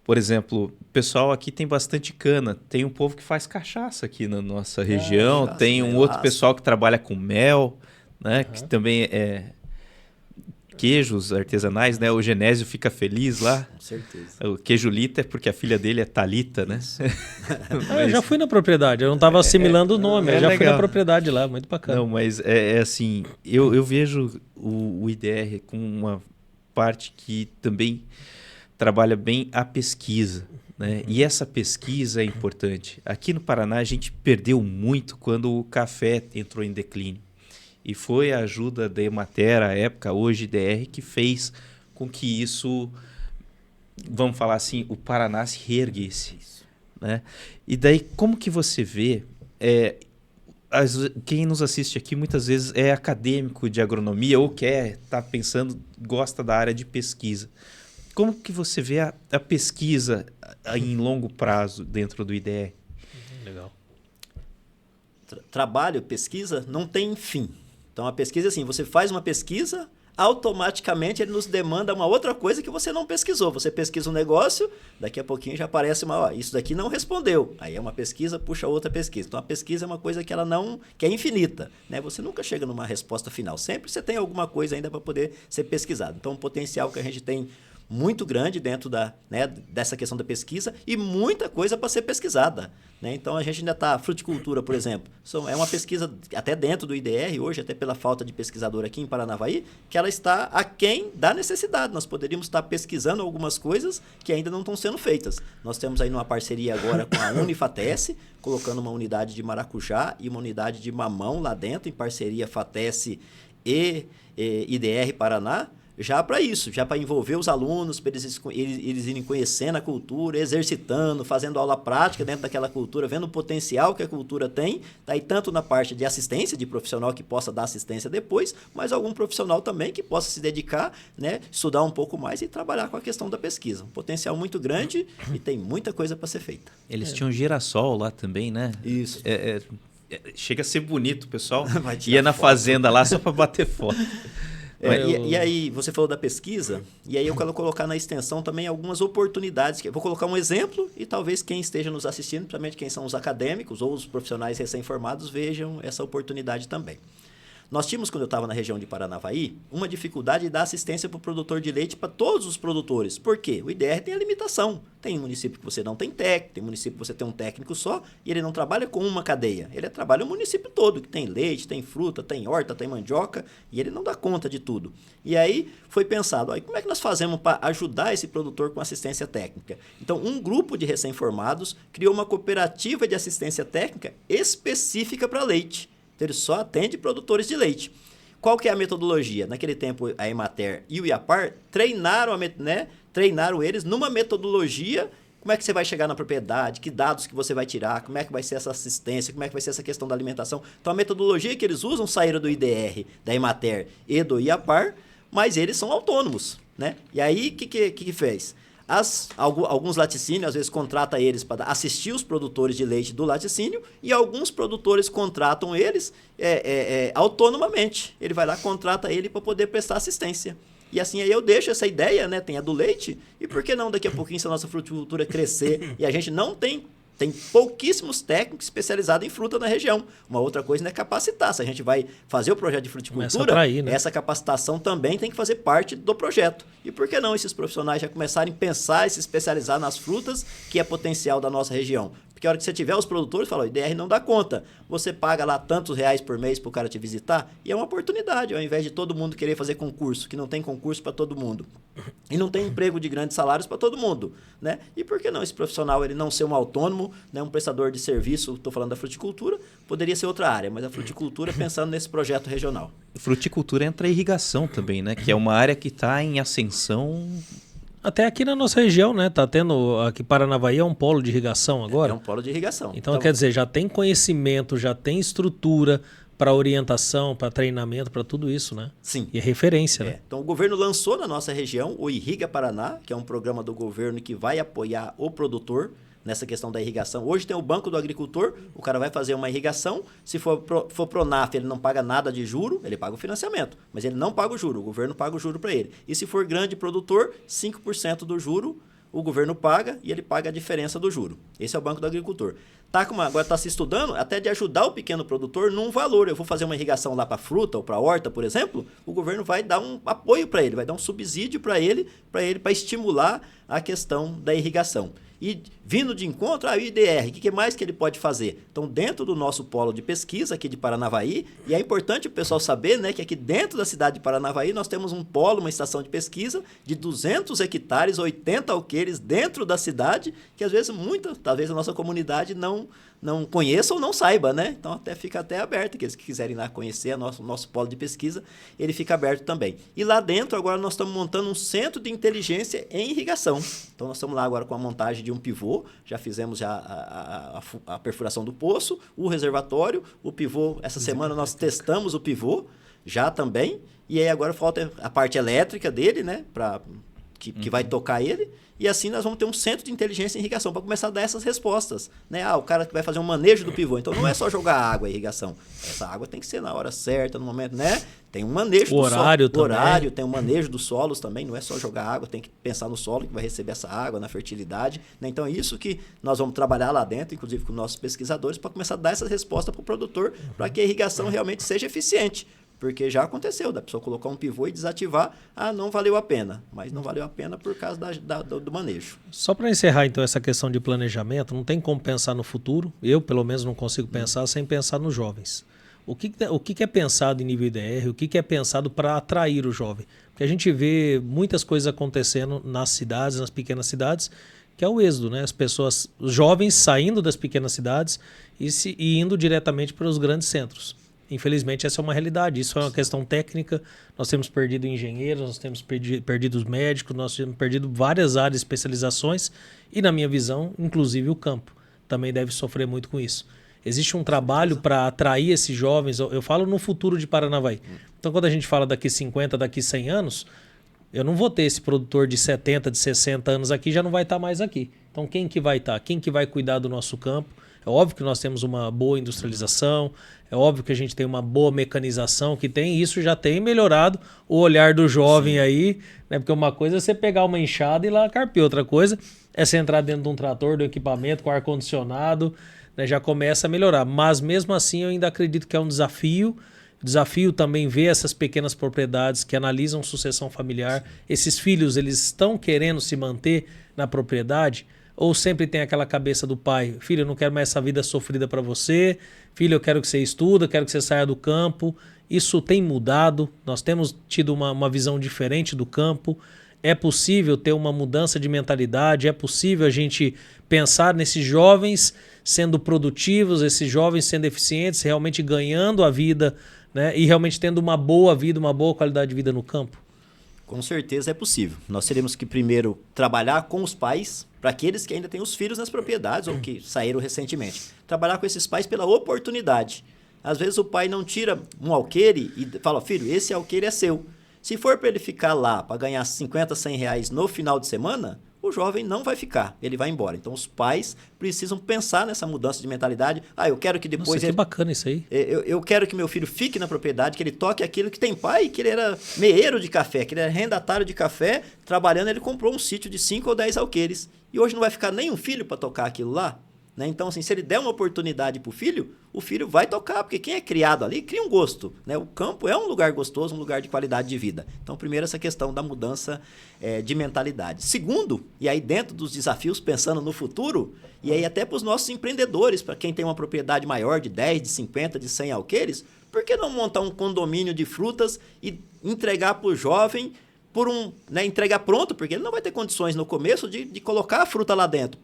por exemplo, o pessoal aqui tem bastante cana, tem um povo que faz cachaça aqui na nossa região, tem um outro pessoal que trabalha com mel, né, que também é queijos artesanais, né, o Genésio fica feliz lá. Com certeza. O queijo Lita é porque a filha dele é Thalita, né? Eu já fui na propriedade, eu não estava assimilando o nome, eu já fui na propriedade lá, muito bacana. Não, mas é assim, eu vejo o IDR com uma parte que também trabalha bem a pesquisa, né? E essa pesquisa é importante. Aqui no Paraná a gente perdeu muito quando o café entrou em declínio. E foi a ajuda da Emater, à época, hoje IDR, que fez com que isso, vamos falar assim, o Paraná se reerguesse. Né? E daí, como que você vê... quem nos assiste aqui muitas vezes é acadêmico de agronomia ou está pensando, gosta da área de pesquisa. Como que você vê a pesquisa em longo prazo dentro do IDR? Legal. Trabalho, pesquisa, não tem fim. Então, a pesquisa é assim, você faz uma pesquisa, automaticamente ele nos demanda uma outra coisa que você não pesquisou. Você pesquisa um negócio, daqui a pouquinho já aparece isso daqui não respondeu. Aí é uma pesquisa, puxa outra pesquisa. Então, a pesquisa é uma coisa que que é infinita. Né? Você nunca chega numa resposta final. Sempre você tem alguma coisa ainda para poder ser pesquisado. Então, o potencial que a gente tem muito grande dentro dessa questão da pesquisa e muita coisa para ser pesquisada. Né? Então, a gente ainda está... Fruticultura, por exemplo, é uma pesquisa até dentro do IDR, hoje, até pela falta de pesquisador aqui em Paranavaí, que ela está aquém da necessidade. Nós poderíamos estar pesquisando algumas coisas que ainda não estão sendo feitas. Nós temos aí uma parceria agora com a Unifatese, colocando uma unidade de maracujá e uma unidade de mamão lá dentro, em parceria Fatese e IDR Paraná, já para isso, já para envolver os alunos, para eles irem conhecendo a cultura, exercitando, fazendo aula prática dentro daquela cultura, vendo o potencial que a cultura tem, tá? E tanto na parte de assistência, de profissional que possa dar assistência depois, mas algum profissional também que possa se dedicar, né, estudar um pouco mais e trabalhar com a questão da pesquisa. Um potencial muito grande e tem muita coisa para ser feita. Eles tinham girassol lá também, né? Isso. Chega a ser bonito, o pessoal ia na fazenda lá só para bater foto. E aí, você falou da pesquisa, e aí eu quero colocar na extensão também algumas oportunidades. Vou colocar um exemplo e talvez quem esteja nos assistindo, principalmente quem são os acadêmicos ou os profissionais recém-formados, vejam essa oportunidade também. Nós tínhamos, quando eu estava na região de Paranavaí, uma dificuldade de dar assistência para o produtor de leite para todos os produtores. Por quê? O IDR tem a limitação. Tem município que você não tem técnico, tem município que você tem um técnico só, e ele não trabalha com uma cadeia. Ele trabalha o município todo, que tem leite, tem fruta, tem horta, tem mandioca, e ele não dá conta de tudo. E aí foi pensado, como é que nós fazemos para ajudar esse produtor com assistência técnica? Então, um grupo de recém-formados criou uma cooperativa de assistência técnica específica para leite. Então, ele só atende produtores de leite. Qual que é a metodologia? Naquele tempo, a Emater e o IAPAR treinaram eles numa metodologia. Como é que você vai chegar na propriedade, que dados que você vai tirar, como é que vai ser essa assistência, como é que vai ser essa questão da alimentação. Então, a metodologia que eles usam saíram do IDR, da Emater e do IAPAR, mas eles são autônomos, né? E aí, o que fez? Alguns laticínios, às vezes, contratam eles para assistir os produtores de leite do laticínio e alguns produtores contratam eles autonomamente. Ele vai lá, contrata ele para poder prestar assistência. E assim aí eu deixo essa ideia, né? Tem a do leite, e por que não daqui a pouquinho, se a nossa fruticultura crescer e a gente não tem pouquíssimos técnicos especializados em fruta na região. Uma outra coisa é capacitar. Se a gente vai fazer o projeto de fruticultura, atrair, né? Essa capacitação também tem que fazer parte do projeto. E por que não esses profissionais já começarem a pensar e se especializar nas frutas, que é potencial da nossa região? Porque a hora que você tiver os produtores, fala, o IDR não dá conta. Você paga lá tantos reais por mês para o cara te visitar, e é uma oportunidade, ao invés de todo mundo querer fazer concurso, que não tem concurso para todo mundo. E não tem emprego de grandes salários para todo mundo, né? E por que não esse profissional ele não ser um autônomo, né, um prestador de serviço, estou falando da fruticultura, poderia ser outra área, mas a fruticultura pensando nesse projeto regional. Fruticultura entra a irrigação também, né? Que é uma área que está em ascensão. Até aqui na nossa região, né? Tá tendo. Aqui Paranavaí é um polo de irrigação agora. É um polo de irrigação. Então, quer dizer, já tem conhecimento, já tem estrutura para orientação, para treinamento, para tudo isso, né? Sim. E referência, né? Então, o governo lançou na nossa região o Irriga Paraná, que é um programa do governo que vai apoiar o produtor nessa questão da irrigação. Hoje tem o Banco do Agricultor, o cara vai fazer uma irrigação, se for Pronaf, ele não paga nada de juro, ele paga o financiamento, mas ele não paga o juro, o governo paga o juro para ele. E se for grande produtor, 5% do juro o governo paga e ele paga a diferença do juro. Esse é o Banco do Agricultor. Agora está se estudando até de ajudar o pequeno produtor num valor. Eu vou fazer uma irrigação lá para fruta ou para horta, por exemplo, o governo vai dar um apoio para ele, vai dar um subsídio para ele para estimular a questão da irrigação. E vindo de encontro ao IDR, o que mais que ele pode fazer? Então, dentro do nosso polo de pesquisa aqui de Paranavaí, e é importante o pessoal saber, né, que aqui dentro da cidade de Paranavaí nós temos um polo, uma estação de pesquisa de 200 hectares, 80 alqueires dentro da cidade, que às vezes talvez a nossa comunidade não conheça ou não saiba, né? Então fica até aberto, aqueles que quiserem ir lá conhecer nosso polo de pesquisa, ele fica aberto também. E lá dentro agora nós estamos montando um centro de inteligência em irrigação. Então nós estamos lá agora com a montagem de um pivô, já fizemos a perfuração do poço, o reservatório, o pivô, essa semana nós testamos o pivô já também, e aí agora falta a parte elétrica dele, né, que vai tocar ele. E assim nós vamos ter um centro de inteligência em irrigação para começar a dar essas respostas, né? O cara que vai fazer um manejo do pivô. Então não é só jogar água em irrigação. Essa água tem que ser na hora certa, no momento, né? Tem um manejo do horário solo. Também. Horário, tem um manejo dos solos também. Não é só jogar água, tem que pensar no solo que vai receber essa água, na fertilidade, né? Então é isso que nós vamos trabalhar lá dentro, inclusive com nossos pesquisadores, para começar a dar essa resposta para o produtor, para que a irrigação realmente seja eficiente. Porque já aconteceu, da pessoa colocar um pivô e desativar, não valeu a pena. Mas não valeu a pena por causa do manejo. Só para encerrar, então, essa questão de planejamento, não tem como pensar no futuro. Eu, pelo menos, não consigo pensar sem pensar nos jovens. O que é pensado em nível IDR? O que é pensado para atrair o jovem? Porque a gente vê muitas coisas acontecendo nas cidades, nas pequenas cidades, que é o êxodo, né? Os jovens saindo das pequenas cidades e indo diretamente para os grandes centros. Infelizmente, essa é uma realidade. Isso é uma questão técnica. Nós temos perdido engenheiros, nós temos perdido os médicos, nós temos perdido várias áreas de especializações e, na minha visão, inclusive o campo também deve sofrer muito com isso. Existe um trabalho para atrair esses jovens. Eu falo no futuro de Paranavaí. Então, quando a gente fala daqui 50, daqui 100 anos, eu não vou ter esse produtor de 70, de 60 anos aqui, já não vai estar mais aqui. Então, quem que vai estar? Quem que vai cuidar do nosso campo? É óbvio que nós temos uma boa industrialização, é óbvio que a gente tem uma boa mecanização, isso já tem melhorado o olhar do jovem. Sim. Aí, né? Porque uma coisa é você pegar uma enxada e lá carpir, outra coisa é você entrar dentro de um trator, do equipamento com ar-condicionado, né? Já começa a melhorar. Mas mesmo assim eu ainda acredito que é um desafio, O desafio também ver essas pequenas propriedades que analisam sucessão familiar. Esses filhos, eles estão querendo se manter na propriedade? Ou sempre tem aquela cabeça do pai, filho, eu não quero mais essa vida sofrida para você, filho, eu quero que você estude, quero que você saia do campo. Isso tem mudado, nós temos tido uma visão diferente do campo. É possível ter uma mudança de mentalidade, é possível a gente pensar nesses jovens sendo produtivos, esses jovens sendo eficientes, realmente ganhando a vida, né? E realmente tendo uma boa vida, uma boa qualidade de vida no campo? Com certeza é possível. Nós teremos que primeiro trabalhar com os pais, para aqueles que ainda têm os filhos nas propriedades ou que saíram recentemente. Trabalhar com esses pais pela oportunidade. Às vezes o pai não tira um alqueire e fala, filho, esse alqueire é seu. Se for para ele ficar lá para ganhar 50, 100 reais no final de semana, o jovem não vai ficar, ele vai embora. Então os pais precisam pensar nessa mudança de mentalidade. Eu quero que depois... Nossa, que bacana isso aí. Eu quero que meu filho fique na propriedade, que ele toque aquilo que tem pai, que ele era meeiro de café, que ele era arrendatário de café, trabalhando, ele comprou um sítio de 5 ou 10 alqueires. E hoje não vai ficar nem um filho para tocar aquilo lá? Né? Então, assim, se ele der uma oportunidade para o filho vai tocar, porque quem é criado ali cria um gosto. Né? O campo é um lugar gostoso, um lugar de qualidade de vida. Então, primeiro, essa questão da mudança de mentalidade. Segundo, e aí dentro dos desafios, pensando no futuro, e aí até para os nossos empreendedores, para quem tem uma propriedade maior de 10, de 50, de 100 alqueires, por que não montar um condomínio de frutas e entregar para o jovem entregar pronto, porque ele não vai ter condições no começo de colocar a fruta lá dentro.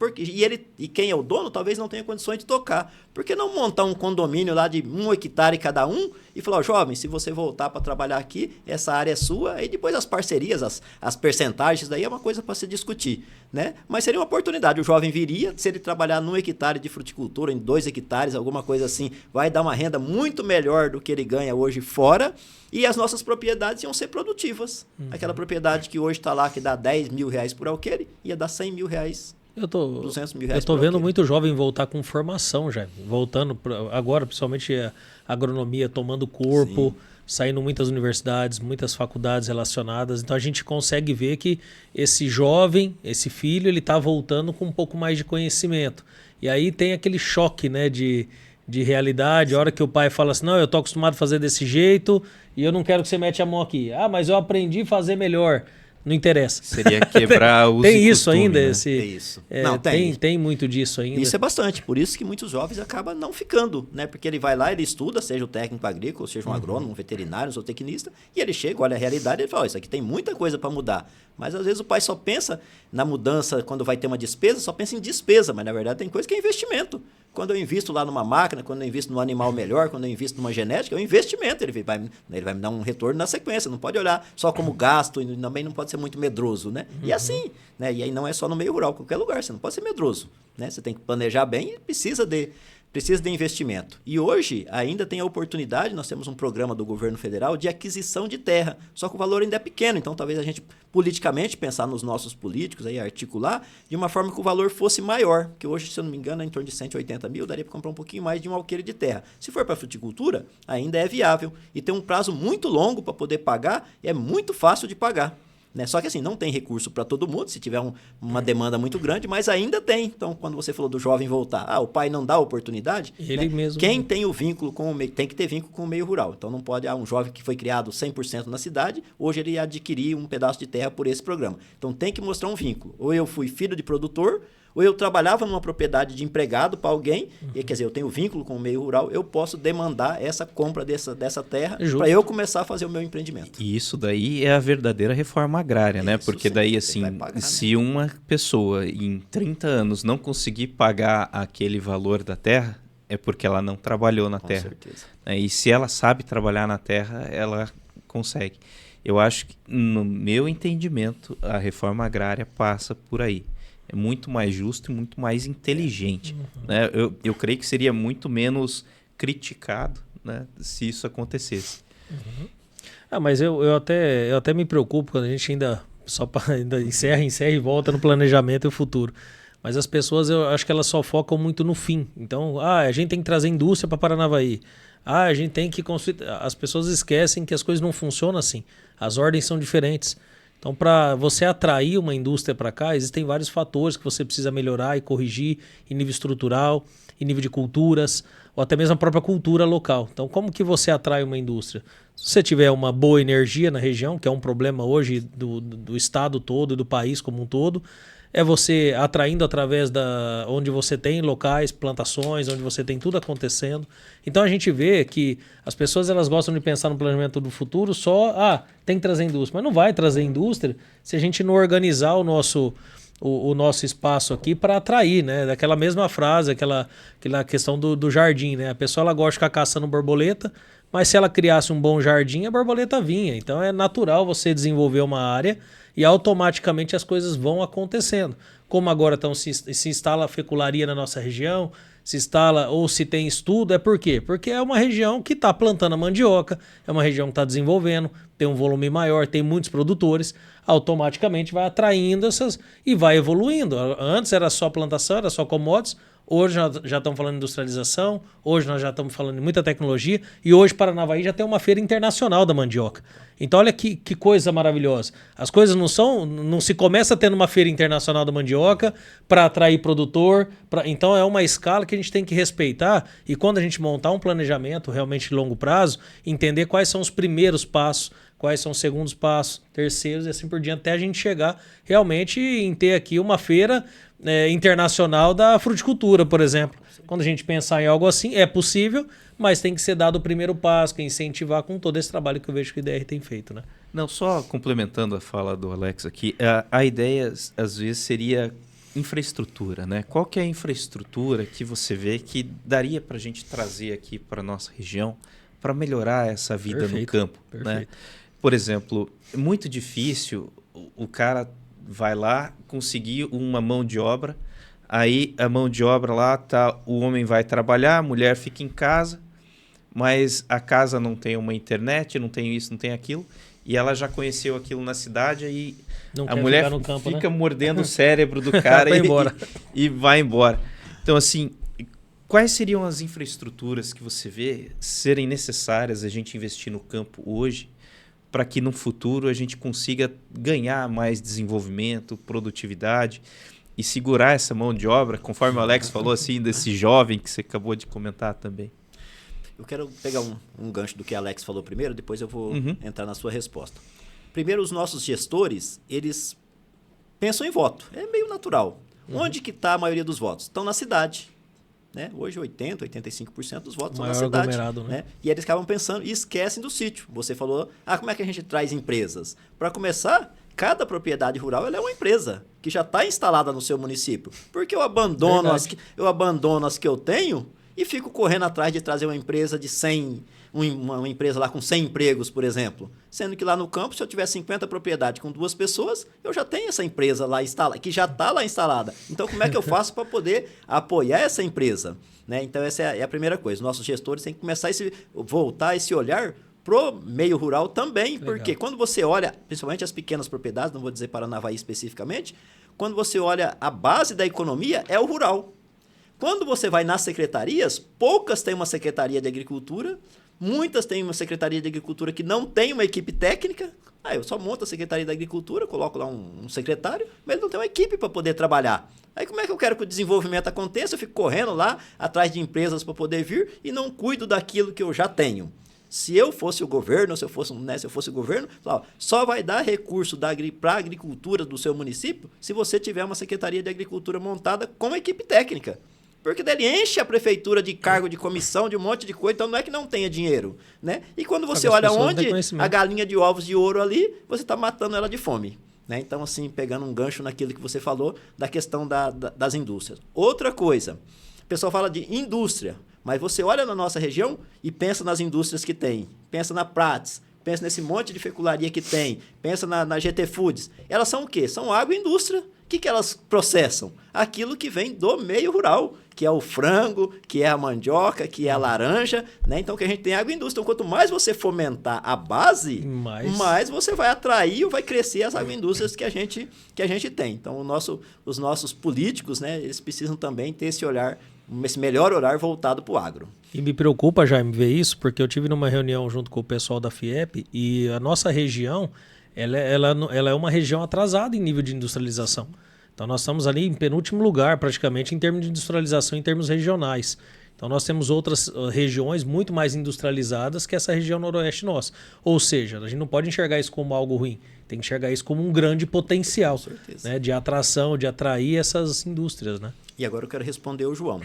E quem é o dono talvez não tenha condições de tocar. Por que não montar um condomínio lá de 1 hectare cada um e falar, jovem, se você voltar para trabalhar aqui, essa área é sua, aí depois as parcerias, as percentagens, daí é uma coisa para se discutir. Né? Mas seria uma oportunidade, o jovem viria, se ele trabalhar num hectare de fruticultura, em 2 hectares, alguma coisa assim, vai dar uma renda muito melhor do que ele ganha hoje fora, e as nossas propriedades iam ser produtivas. Aquela propriedade que hoje está lá, que dá 10 mil reais por alqueire, ia dar 100 mil reais. 200 mil reais. Eu tô vendo muito jovem voltar com formação já, voltando agora, principalmente a agronomia tomando corpo, saindo muitas universidades, muitas faculdades relacionadas. Então a gente consegue ver que esse jovem, esse filho, ele tá voltando com um pouco mais de conhecimento. E aí tem aquele choque, né, de realidade, a hora que o pai fala assim, não, eu tô acostumado a fazer desse jeito e eu não quero que você mete a mão aqui. Mas eu aprendi a fazer melhor. Não interessa. Seria quebrar os Tem isso costume, ainda? Né? Tem isso. Tem muito disso ainda. Isso é bastante. Por isso que muitos jovens acabam não ficando, né? Porque ele vai lá, ele estuda, seja o técnico agrícola, seja um agrônomo, um veterinário, um zootecnista, e ele chega, olha a realidade e ele fala, isso aqui tem muita coisa para mudar. Mas às vezes o pai só pensa na mudança, quando vai ter uma despesa, só pensa em despesa, mas na verdade tem coisa que é investimento. Quando eu invisto lá numa máquina, quando eu invisto num animal melhor, quando eu invisto numa genética, é um investimento. Ele vai me dar um retorno na sequência. Não pode olhar só como gasto e também não pode ser muito medroso, né? E assim, né? E aí não é só no meio rural, qualquer lugar. Você não pode ser medroso, né? Você tem que planejar bem e precisa de investimento. E hoje ainda tem a oportunidade, nós temos um programa do governo federal de aquisição de terra, só que o valor ainda é pequeno, então talvez a gente politicamente pensar nos nossos políticos, aí, articular de uma forma que o valor fosse maior, que hoje, se eu não me engano, é em torno de 180 mil, daria para comprar um pouquinho mais de um alqueire de terra. Se for para fruticultura, ainda é viável e tem um prazo muito longo para poder pagar e é muito fácil de pagar. Né? Só que assim, não tem recurso para todo mundo, se tiver uma demanda muito grande, mas ainda tem. Então, quando você falou do jovem voltar, o pai não dá oportunidade, ele mesmo. Quem tem o vínculo com o meio, tem que ter vínculo com o meio rural. Então, não pode, um jovem que foi criado 100% na cidade, hoje ele adquirir um pedaço de terra por esse programa. Então, tem que mostrar um vínculo. Ou eu fui filho de produtor, ou eu trabalhava numa propriedade de empregado para alguém, e quer dizer, eu tenho vínculo com o meio rural, eu posso demandar essa compra dessa terra para eu começar a fazer o meu empreendimento. E isso daí é a verdadeira reforma agrária, né? Porque daí, assim, pagar, se uma pessoa em 30 anos não conseguir pagar aquele valor da terra, é porque ela não trabalhou na terra. Com certeza. E se ela sabe trabalhar na terra, ela consegue. Eu acho que, no meu entendimento, a reforma agrária passa por aí. É muito mais justo e muito mais inteligente. Né? Eu creio que seria muito menos criticado, né, se isso acontecesse. Mas eu até me preocupo quando a gente ainda encerra e volta no planejamento e o futuro. Mas as pessoas, eu acho que elas só focam muito no fim. Então, a gente tem que trazer indústria para Paranavaí. A gente tem que construir... As pessoas esquecem que as coisas não funcionam assim. As ordens são diferentes. Então, para você atrair uma indústria para cá, existem vários fatores que você precisa melhorar e corrigir em nível estrutural, em nível de culturas, ou até mesmo a própria cultura local. Então, como que você atrai uma indústria? Se você tiver uma boa energia na região, que é um problema hoje do estado todo e do país como um todo, é você atraindo através da onde você tem locais, plantações, onde você tem tudo acontecendo. Então a gente vê que as pessoas elas gostam de pensar no planejamento do futuro só, tem que trazer indústria. Mas não vai trazer indústria se a gente não organizar o nosso espaço aqui para atrair, né? Daquela mesma frase, aquela questão do jardim, né? A pessoa ela gosta de ficar caçando borboleta, mas se ela criasse um bom jardim, a borboleta vinha. Então é natural você desenvolver uma área e automaticamente as coisas vão acontecendo. Como agora se instala a fecularia na nossa região, se instala ou se tem estudo, é por quê? Porque é uma região que está plantando a mandioca, é uma região que está desenvolvendo, tem um volume maior, tem muitos produtores, automaticamente vai atraindo essas e vai evoluindo. Antes era só plantação, era só commodities, hoje já estamos falando de industrialização, hoje nós já estamos falando de muita tecnologia e hoje Paranavaí já tem uma feira internacional da mandioca. Então olha que coisa maravilhosa. As coisas não se começa tendo uma feira internacional da mandioca para atrair produtor. Então é uma escala que a gente tem que respeitar e quando a gente montar um planejamento realmente de longo prazo, entender quais são os primeiros passos, quais são os segundos passos, terceiros e assim por diante, até a gente chegar realmente em ter aqui uma feira internacional da fruticultura, por exemplo. Quando a gente pensar em algo assim, é possível, mas tem que ser dado o primeiro passo, que é incentivar com todo esse trabalho que eu vejo que o IDR tem feito, né? Não, só complementando a fala do Alex aqui, a ideia às vezes seria infraestrutura, né? Qual que é a infraestrutura que você vê que daria para a gente trazer aqui para a nossa região para melhorar essa vida no campo, né? Por exemplo, é muito difícil o cara vai lá conseguir uma mão de obra, aí a mão de obra lá tá, o homem vai trabalhar, a mulher fica em casa, mas a casa não tem uma internet, não tem isso, não tem aquilo, e ela já conheceu aquilo na cidade e a mulher no campo, fica, né? Mordendo o cérebro do cara e vai embora. Então, assim, quais seriam as infraestruturas que você vê serem necessárias a gente investir no campo hoje para que no futuro a gente consiga ganhar mais desenvolvimento, produtividade e segurar essa mão de obra, conforme o Alex falou assim, desse jovem que você acabou de comentar também? Eu quero pegar um gancho do que a Alex falou primeiro, depois eu vou entrar na sua resposta. Primeiro, os nossos gestores, eles pensam em voto. É meio natural. Onde que está a maioria dos votos? Estão na cidade. Né? Hoje 80%, 85% dos votos são na cidade. Né? E eles acabam pensando e esquecem do sítio. Você falou, como é que a gente traz empresas? Para começar, cada propriedade rural ela é uma empresa que já está instalada no seu município. Porque eu abandono as que eu tenho e fico correndo atrás de trazer uma empresa de 100, uma empresa lá com 100 empregos, por exemplo. Sendo que lá no campo, se eu tiver 50 propriedades com 2 pessoas, eu já tenho essa empresa lá instalada, que já está lá instalada. Então, como é que eu faço para poder apoiar essa empresa? Né? Então, essa é a primeira coisa. Nossos gestores têm que começar a voltar esse olhar pro meio rural também, legal. Porque quando você olha, principalmente as pequenas propriedades, não vou dizer Paranavaí especificamente, quando você olha a base da economia é o rural. Quando você vai nas secretarias, poucas têm uma secretaria de agricultura, muitas têm uma secretaria de agricultura que não tem uma equipe técnica. Eu só monto a secretaria da agricultura, coloco lá um secretário, mas ele não tem uma equipe para poder trabalhar. Aí como é que eu quero que o desenvolvimento aconteça? Eu fico correndo lá atrás de empresas para poder vir e não cuido daquilo que eu já tenho. Se eu fosse o governo, se eu fosse o governo, só vai dar recurso para a agricultura do seu município se você tiver uma secretaria de agricultura montada com equipe técnica. Porque daí ele enche a prefeitura de cargo de comissão, de um monte de coisa, então não é que não tenha dinheiro. Né? E quando você olha onde a galinha de ovos de ouro ali, você está matando ela de fome. Né? Então, assim, pegando um gancho naquilo que você falou da questão das indústrias. Outra coisa, o pessoal fala de indústria, mas você olha na nossa região e pensa nas indústrias que tem. Pensa na Prats, pensa nesse monte de fecularia que tem, pensa na GT Foods. Elas são o quê? São agroindústria. O que elas processam? Aquilo que vem do meio rural, que é o frango, que é a mandioca, que é a laranja, né? Então, que a gente tem agroindústria. Então, quanto mais você fomentar a base, mais você vai atrair ou vai crescer as agroindústrias que a gente tem. Então, os nossos políticos, né, eles precisam também ter esse melhor olhar voltado para o agro. E me preocupa, Jaime, ver isso, porque eu tive numa reunião junto com o pessoal da FIEP e a nossa região ela é uma região atrasada em nível de industrialização. Então nós estamos ali em penúltimo lugar, praticamente, em termos de industrialização, em termos regionais. Então nós temos outras regiões muito mais industrializadas que essa região noroeste nossa. Ou seja, a gente não pode enxergar isso como algo ruim. Tem que enxergar isso como um grande potencial, né, de atração, de atrair essas indústrias. Né? E agora eu quero responder ao João.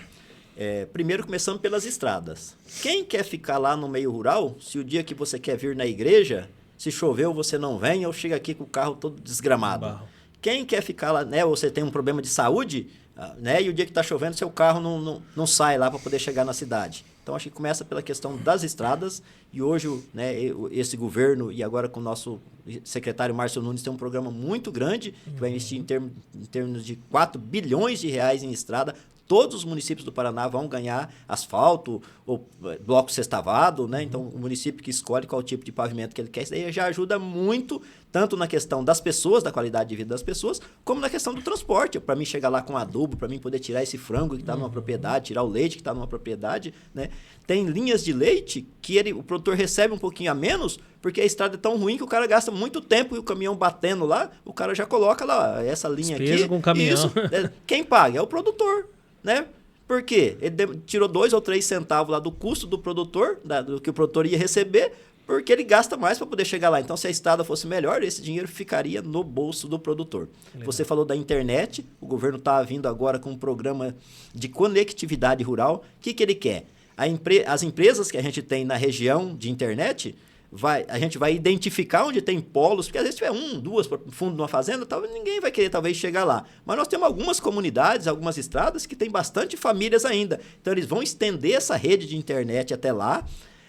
Primeiro, começando pelas estradas. Quem quer ficar lá no meio rural, se o dia que você quer vir na igreja, se choveu, você não vem, ou chega aqui com o carro todo desgramado. Barro. Quem quer ficar lá, né, ou você tem um problema de saúde, né, e o dia que está chovendo, seu carro não sai lá para poder chegar na cidade. Então, acho que começa pela questão das estradas, e hoje, né, esse governo, e agora com o nosso secretário Márcio Nunes, tem um programa muito grande, que vai investir em termos de 4 bilhões de reais em estrada. Todos os municípios do Paraná vão ganhar asfalto ou bloco sextavado, né? Então, o município que escolhe qual tipo de pavimento que ele quer, isso daí já ajuda muito, tanto na questão das pessoas, da qualidade de vida das pessoas, como na questão do transporte. Para mim chegar lá com adubo, para mim poder tirar esse frango que está numa propriedade, tirar o leite que está numa propriedade, né? Tem linhas de leite que o produtor recebe um pouquinho a menos, porque a estrada é tão ruim que o cara gasta muito tempo e o caminhão batendo lá, o cara já coloca lá essa linha despesa aqui. Com o caminhão. Isso, quem paga? É o produtor. Né? Por quê? Ele tirou 2 ou 3 centavos lá do custo do produtor, do que o produtor ia receber, porque ele gasta mais para poder chegar lá. Então, se a estrada fosse melhor, esse dinheiro ficaria no bolso do produtor. Legal. Você falou da internet, o governo está vindo agora com um programa de conectividade rural. O que ele quer? As empresas que a gente tem na região de internet, a gente vai identificar onde tem polos, porque às vezes tiver 1, 2 no fundo de uma fazenda, talvez ninguém vai querer talvez chegar lá. Mas nós temos algumas comunidades, algumas estradas que tem bastante famílias ainda. Então eles vão estender essa rede de internet até lá.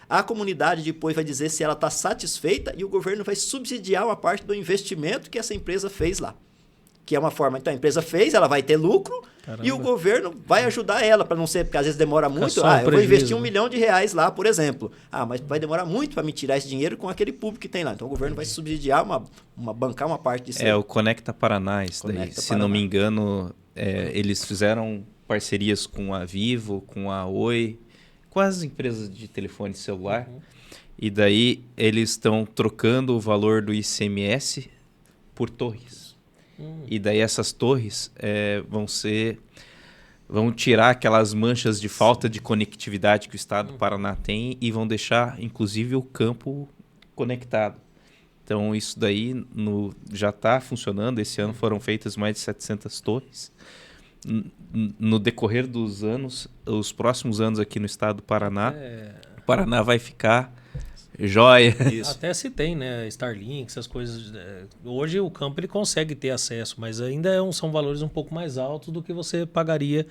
A comunidade depois vai dizer se ela está satisfeita e o governo vai subsidiar uma parte do investimento que essa empresa fez lá. Que é uma forma, então a empresa fez, ela vai ter lucro. Caramba. E o governo vai ajudar ela, para não ser, porque às vezes demora muito. Eu vou investir R$1 milhão lá, por exemplo. Mas vai demorar muito para me tirar esse dinheiro com aquele público que tem lá. Então o governo vai subsidiar, bancar uma parte disso. O Conecta Paraná, isso daí. Se não me engano, eles fizeram parcerias com a Vivo, com a Oi, com as empresas de telefone celular. E daí eles estão trocando o valor do ICMS por torres. E daí essas torres vão tirar aquelas manchas de falta de conectividade que o estado do Paraná tem e vão deixar, inclusive, o campo conectado. Então, isso daí já está funcionando. Esse ano foram feitas mais de 700 torres. No decorrer dos anos, os próximos anos aqui no estado do Paraná, o Paraná vai ficar... Joia. Isso. Até se tem, né? Starlink, essas coisas. Hoje o campo ele consegue ter acesso, mas ainda são valores um pouco mais altos do que você pagaria.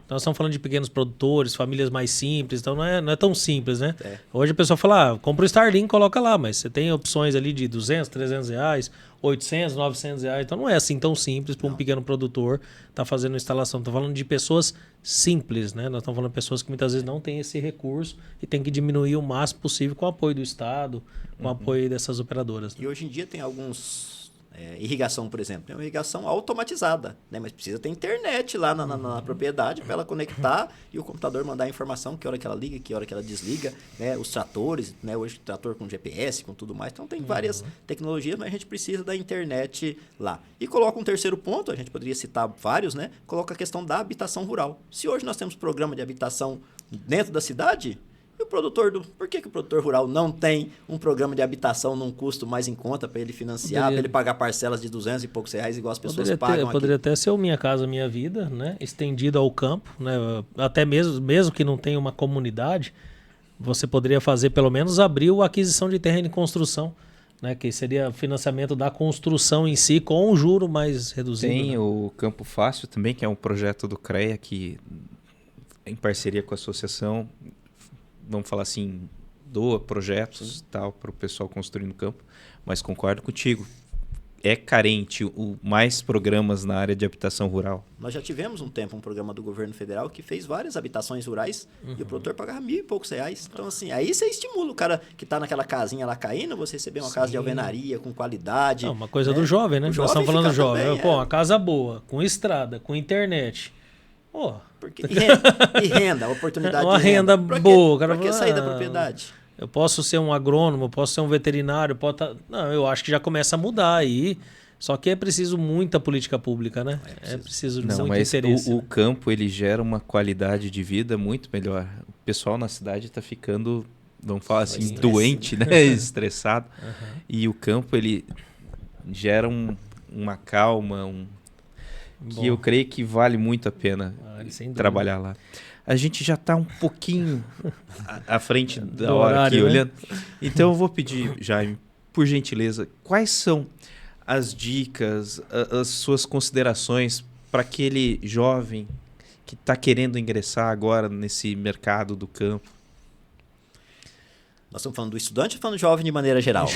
Nós estamos falando de pequenos produtores, famílias mais simples, então não é tão simples, né? Hoje a pessoa fala, compra o Starlink, coloca lá, mas você tem opções ali de 200, 300 reais, 800, 900 reais, então não é assim tão simples para um pequeno produtor estar fazendo instalação. Estamos falando de pessoas simples, né? Nós estamos falando de pessoas que muitas vezes não têm esse recurso e tem que diminuir o máximo possível com o apoio do Estado, com o apoio dessas operadoras. Né? E hoje em dia tem alguns... irrigação, por exemplo, é uma irrigação automatizada, né? Mas precisa ter internet lá na propriedade para ela conectar e o computador mandar a informação que hora que ela liga, que hora que ela desliga, né? Os tratores, né? Hoje trator com GPS, com tudo mais, então tem várias tecnologias, mas a gente precisa da internet lá. E coloca um terceiro ponto, a gente poderia citar vários, né? Coloca a questão da habitação rural. Se hoje nós temos programa de habitação dentro da cidade... E o produtor por que o produtor rural não tem um programa de habitação num custo mais em conta para ele financiar, para ele pagar parcelas de 200 e poucos reais, igual as pessoas pagam aqui? Poderia até ser o Minha Casa Minha Vida, né? Estendido ao campo, né? Até mesmo que não tenha uma comunidade, você poderia fazer, pelo menos, abrir a aquisição de terreno em construção, né? Que seria financiamento da construção em si, com um juro mais reduzido. Tem, né? O Campo Fácil também, que é um projeto do CREA, que em parceria com a associação... Vamos falar assim, doa projetos tal para o pessoal construir no campo, mas concordo contigo. É carente mais programas na área de habitação rural. Nós já tivemos um tempo um programa do governo federal que fez várias habitações rurais e o produtor pagava R$1.000 e poucos. Então, assim, aí você estimula o cara que está naquela casinha lá caindo, você receber uma casa de alvenaria com qualidade. Uma coisa do jovem, né? Nós estamos falando do jovem. Também, uma casa boa, com estrada, com internet. E renda, oportunidade uma de renda. Boa. Para que sair da propriedade? Eu posso ser um agrônomo, eu posso ser um veterinário, não, eu acho que já começa a mudar aí. Só que é preciso muita política pública, né? É preciso de muito interesse. O campo ele gera uma qualidade de vida muito melhor. O pessoal na cidade está ficando, vamos falar assim, doente, né? Estressado. E o campo ele gera uma calma, que eu creio que vale muito a pena trabalhar lá. A gente já está um pouquinho à frente da hora horário, aqui, né? Olhando. Então eu vou pedir, Jaime, por gentileza, quais são as dicas, as suas considerações para aquele jovem que está querendo ingressar agora nesse mercado do campo? Nós estamos falando do estudante ou falando do jovem de maneira geral?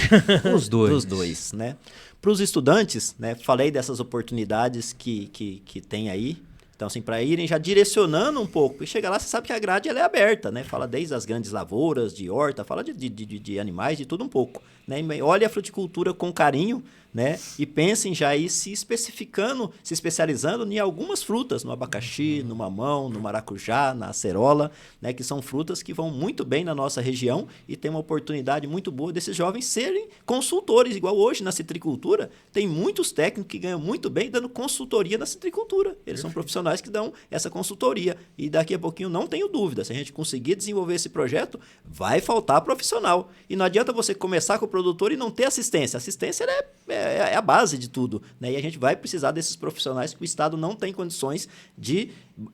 Os dois. Os dois, né? Para os estudantes, né, falei dessas oportunidades que tem aí. Então, assim, para irem já direcionando um pouco. E chegar lá, você sabe que a grade ela é aberta, né? Fala desde as grandes lavouras, de horta, fala de animais, de tudo um pouco. Né? Olha a fruticultura com carinho, né? E pensem já aí se especificando, se especializando em algumas frutas, no abacaxi, no mamão, no maracujá, na acerola, né? Que são frutas que vão muito bem na nossa região e tem uma oportunidade muito boa desses jovens serem consultores, igual hoje na citricultura, tem muitos técnicos que ganham muito bem dando consultoria na citricultura. Eles são profissionais que dão essa consultoria e daqui a pouquinho, não tenho dúvida, se a gente conseguir desenvolver esse projeto, vai faltar profissional. E não adianta você começar com o produtor e não ter assistência. A assistência é a base de tudo, né? E a gente vai precisar desses profissionais que o Estado não tem condições de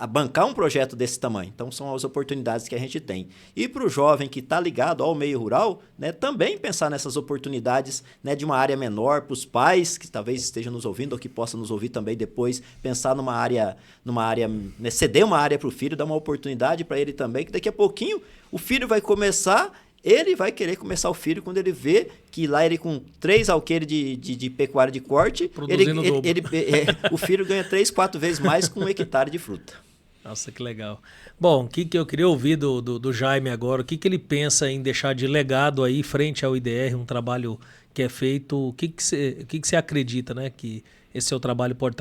bancar um projeto desse tamanho. Então, são as oportunidades que a gente tem. E para o jovem que está ligado ao meio rural, né, também pensar nessas oportunidades, né, de uma área menor, para os pais que talvez estejam nos ouvindo ou que possam nos ouvir também depois, pensar numa área, né, ceder uma área para o filho, dar uma oportunidade para ele também, que daqui a pouquinho o filho vai começar. Ele vai querer começar o filho quando ele vê que lá ele com 3 alqueires de pecuária de corte, o filho ganha 3, 4 vezes mais com 1 hectare de fruta. Nossa, que legal. Bom, o que eu queria ouvir do Jaime agora, o que ele pensa em deixar de legado aí frente ao IDR, um trabalho que é feito, o que você acredita, né, que esse seu trabalho pode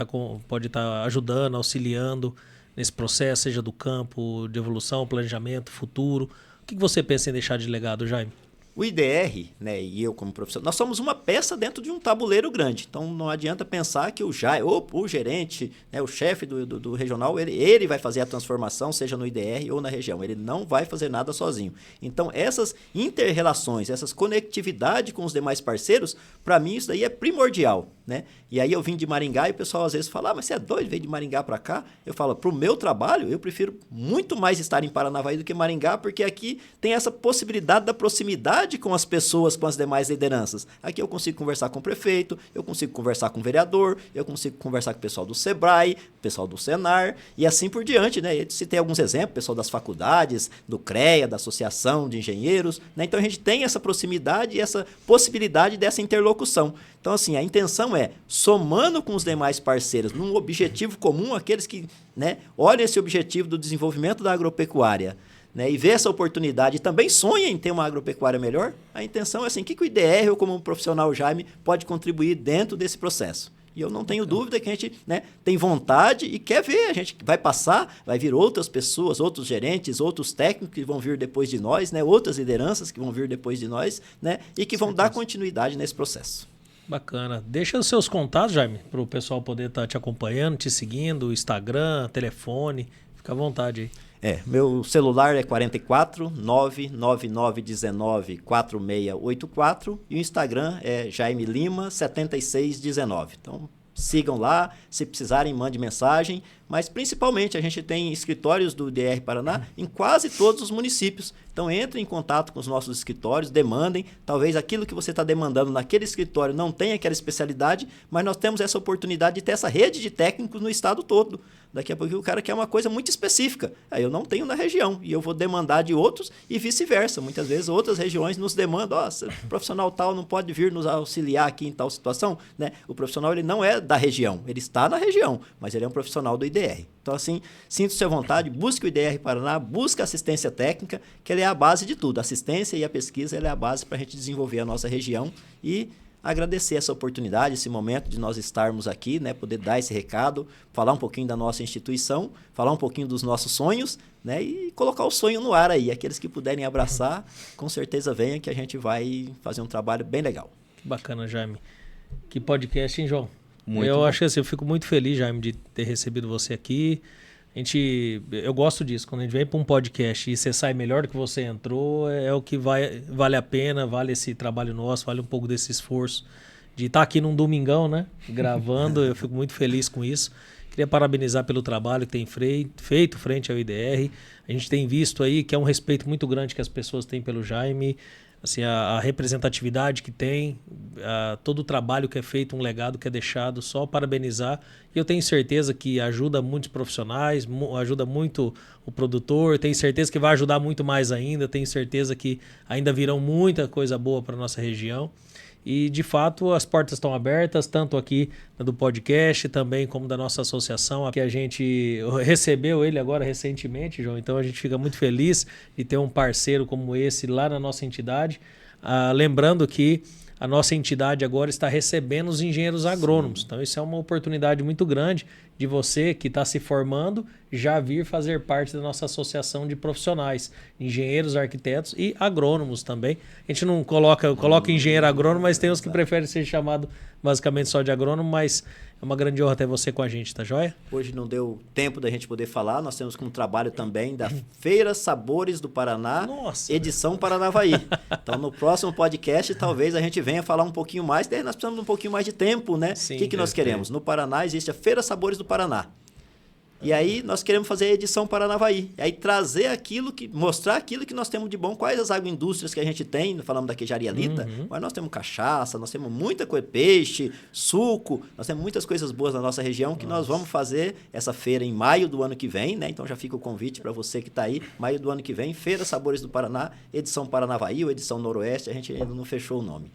estar ajudando, auxiliando nesse processo, seja do campo, de evolução, planejamento, futuro. O que você pensa em deixar de legado, Jaime? O IDR, né, e eu como profissional, nós somos uma peça dentro de um tabuleiro grande. Então, não adianta pensar que o gerente, né, o chefe do regional, ele vai fazer a transformação, seja no IDR ou na região. Ele não vai fazer nada sozinho. Então, essas inter-relações, essas conectividades com os demais parceiros, para mim isso daí é primordial. Né? E aí eu vim de Maringá e o pessoal às vezes fala, mas você é doido, veio de Maringá para cá? Eu falo, para o meu trabalho, eu prefiro muito mais estar em Paranavaí do que Maringá, porque aqui tem essa possibilidade da proximidade com as pessoas, com as demais lideranças. Aqui eu consigo conversar com o prefeito, eu consigo conversar com o vereador, eu consigo conversar com o pessoal do SEBRAE, o pessoal do Senar, e assim por diante. Né? Eu citei alguns exemplos, pessoal das faculdades, do CREA, da Associação de Engenheiros. Né? Então a gente tem essa proximidade e essa possibilidade dessa interlocução. Então, assim, a intenção é, somando com os demais parceiros, num objetivo comum, aqueles que, né, olham esse objetivo do desenvolvimento da agropecuária, né, e vê essa oportunidade e também sonham em ter uma agropecuária melhor, a intenção é assim, o que o IDR, ou como um profissional Jaime, pode contribuir dentro desse processo. E eu não tenho dúvida que a gente, né, tem vontade e quer ver. A gente vai passar, vai vir outras pessoas, outros gerentes, outros técnicos que vão vir depois de nós, né, outras lideranças que vão vir depois de nós, né, e que vão dar continuidade nesse processo. Bacana. Deixa os seus contatos, Jaime, para o pessoal poder estar te acompanhando, te seguindo, Instagram, telefone. Fica à vontade aí. Meu celular é 44 99919 4684 e o Instagram é Jaime Lima 7619. Então, sigam lá, se precisarem, mande mensagem, mas principalmente a gente tem escritórios do IDR Paraná em quase todos os municípios. Então, entre em contato com os nossos escritórios, demandem. Talvez aquilo que você está demandando naquele escritório não tenha aquela especialidade, mas nós temos essa oportunidade de ter essa rede de técnicos no estado todo. Daqui a pouco o cara quer uma coisa muito específica. Aí eu não tenho na região e eu vou demandar de outros e vice-versa. Muitas vezes outras regiões nos demandam, o profissional tal não pode vir nos auxiliar aqui em tal situação. Né? O profissional ele não é da região, ele está na região, mas ele é um profissional do IDR. Então, assim, sinta-se à vontade, busque o IDR Paraná, busque assistência técnica, que ela é a base de tudo. A assistência e a pesquisa ela é a base para a gente desenvolver a nossa região e agradecer essa oportunidade, esse momento de nós estarmos aqui, né? Poder dar esse recado, falar um pouquinho da nossa instituição, falar um pouquinho dos nossos sonhos, né? E colocar o sonho no ar aí. Aqueles que puderem abraçar, com certeza venham que a gente vai fazer um trabalho bem legal. Que bacana, Jaime. Que podcast, hein, João? Muito eu bom. acho que assim, eu fico muito feliz, Jaime, de ter recebido você aqui. Eu gosto disso, quando a gente vem para um podcast e você sai melhor do que você entrou, é o que vale a pena, vale esse trabalho nosso, vale um pouco desse esforço de estar aqui num domingão, né? Gravando, eu fico muito feliz com isso. Queria parabenizar pelo trabalho que tem feito frente ao IDR. A gente tem visto aí que é um respeito muito grande que as pessoas têm pelo Jaime, assim, a representatividade que tem, todo o trabalho que é feito, um legado que é deixado, só parabenizar. E eu tenho certeza que ajuda muitos profissionais, ajuda muito o produtor, tenho certeza que vai ajudar muito mais ainda, tenho certeza que ainda virão muita coisa boa para a nossa região. E, de fato, as portas estão abertas, tanto aqui do podcast, também como da nossa associação, que a gente recebeu ele agora recentemente, João. Então, a gente fica muito feliz de ter um parceiro como esse lá na nossa entidade. Lembrando que a nossa entidade agora está recebendo os engenheiros agrônomos. Então, isso é uma oportunidade muito grande de você que está se formando já vir fazer parte da nossa associação de profissionais, engenheiros, arquitetos e agrônomos também. A gente não coloca engenheiro agrônomo, mas tem os que preferem ser chamado basicamente só de agrônomo, mas é uma grande honra ter você com a gente, tá joia? Hoje não deu tempo da gente poder falar, nós temos como trabalho também da Feira Sabores do Paraná, edição Paranavaí. Então, no próximo podcast, talvez a gente venha falar um pouquinho mais, daí nós precisamos de um pouquinho mais de tempo, né? Sim, o que nós queremos? No Paraná existe a Feira Sabores do Paraná. E aí nós queremos fazer a edição Paranavaí. E aí trazer mostrar aquilo que nós temos de bom, quais as agroindústrias que a gente tem, falamos da queijarialita, mas nós temos cachaça, nós temos muita coisa, peixe, suco, nós temos muitas coisas boas na nossa região que nós vamos fazer essa feira em maio do ano que vem, né? Então já fica o convite para você que está aí, maio do ano que vem, Feira Sabores do Paraná, edição Paranavaí ou edição Noroeste, a gente ainda não fechou o nome.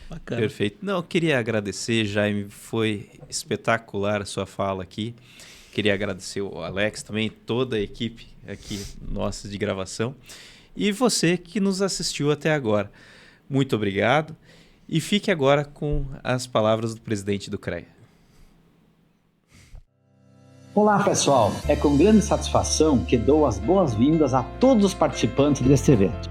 Bacana. Perfeito. Não, eu queria agradecer, Jaime, foi espetacular a sua fala aqui. Queria agradecer o Alex também, toda a equipe aqui nossa de gravação. E você que nos assistiu até agora. Muito obrigado. E fique agora com as palavras do presidente do CREA. Olá, pessoal. É com grande satisfação que dou as boas-vindas a todos os participantes deste evento.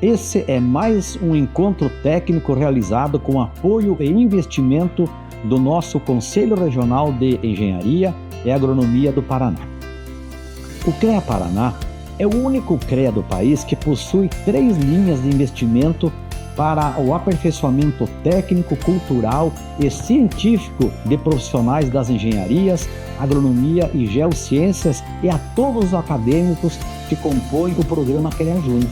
Esse é mais um encontro técnico realizado com apoio e investimento do nosso Conselho Regional de Engenharia e Agronomia do Paraná. O CREA Paraná é o único CREA do país que possui 3 linhas de investimento para o aperfeiçoamento técnico, cultural e científico de profissionais das engenharias, agronomia e geociências e a todos os acadêmicos que compõem o programa CREA Júnior.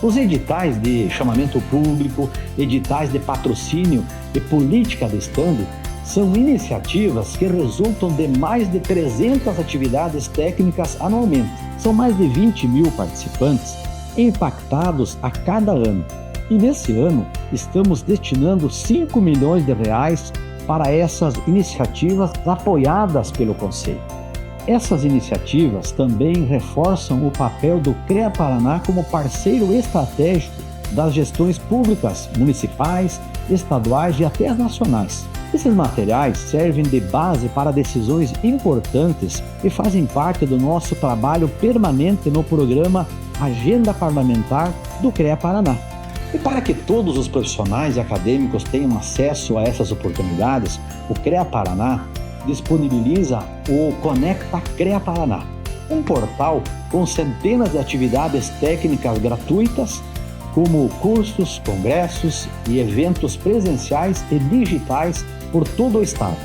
Os editais de chamamento público, editais de patrocínio e política de estando são iniciativas que resultam de mais de 300 atividades técnicas anualmente. São mais de 20 mil participantes impactados a cada ano. E nesse ano, estamos destinando 5 milhões de reais para essas iniciativas apoiadas pelo Conselho. Essas iniciativas também reforçam o papel do CREA Paraná como parceiro estratégico das gestões públicas, municipais, estaduais e até as nacionais. Esses materiais servem de base para decisões importantes e fazem parte do nosso trabalho permanente no programa Agenda Parlamentar do CREA Paraná. E para que todos os profissionais e acadêmicos tenham acesso a essas oportunidades, o CREA Paraná disponibiliza o Conecta CREA Paraná, um portal com centenas de atividades técnicas gratuitas, como cursos, congressos e eventos presenciais e digitais por todo o estado.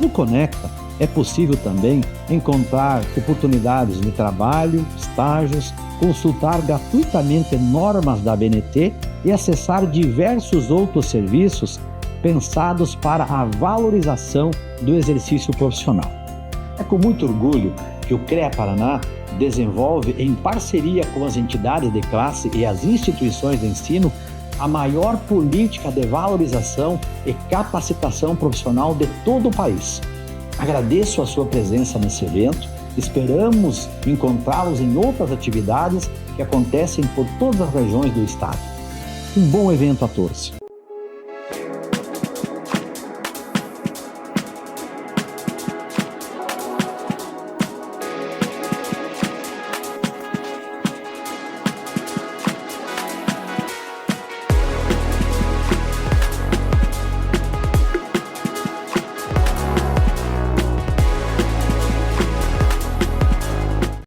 No Conecta é possível também encontrar oportunidades de trabalho, estágios, consultar gratuitamente normas da ABNT e acessar diversos outros serviços pensados para a valorização do exercício profissional. É com muito orgulho que o CREA Paraná desenvolve, em parceria com as entidades de classe e as instituições de ensino, a maior política de valorização e capacitação profissional de todo o país. Agradeço a sua presença nesse evento, esperamos encontrá-los em outras atividades que acontecem por todas as regiões do estado. Um bom evento a todos.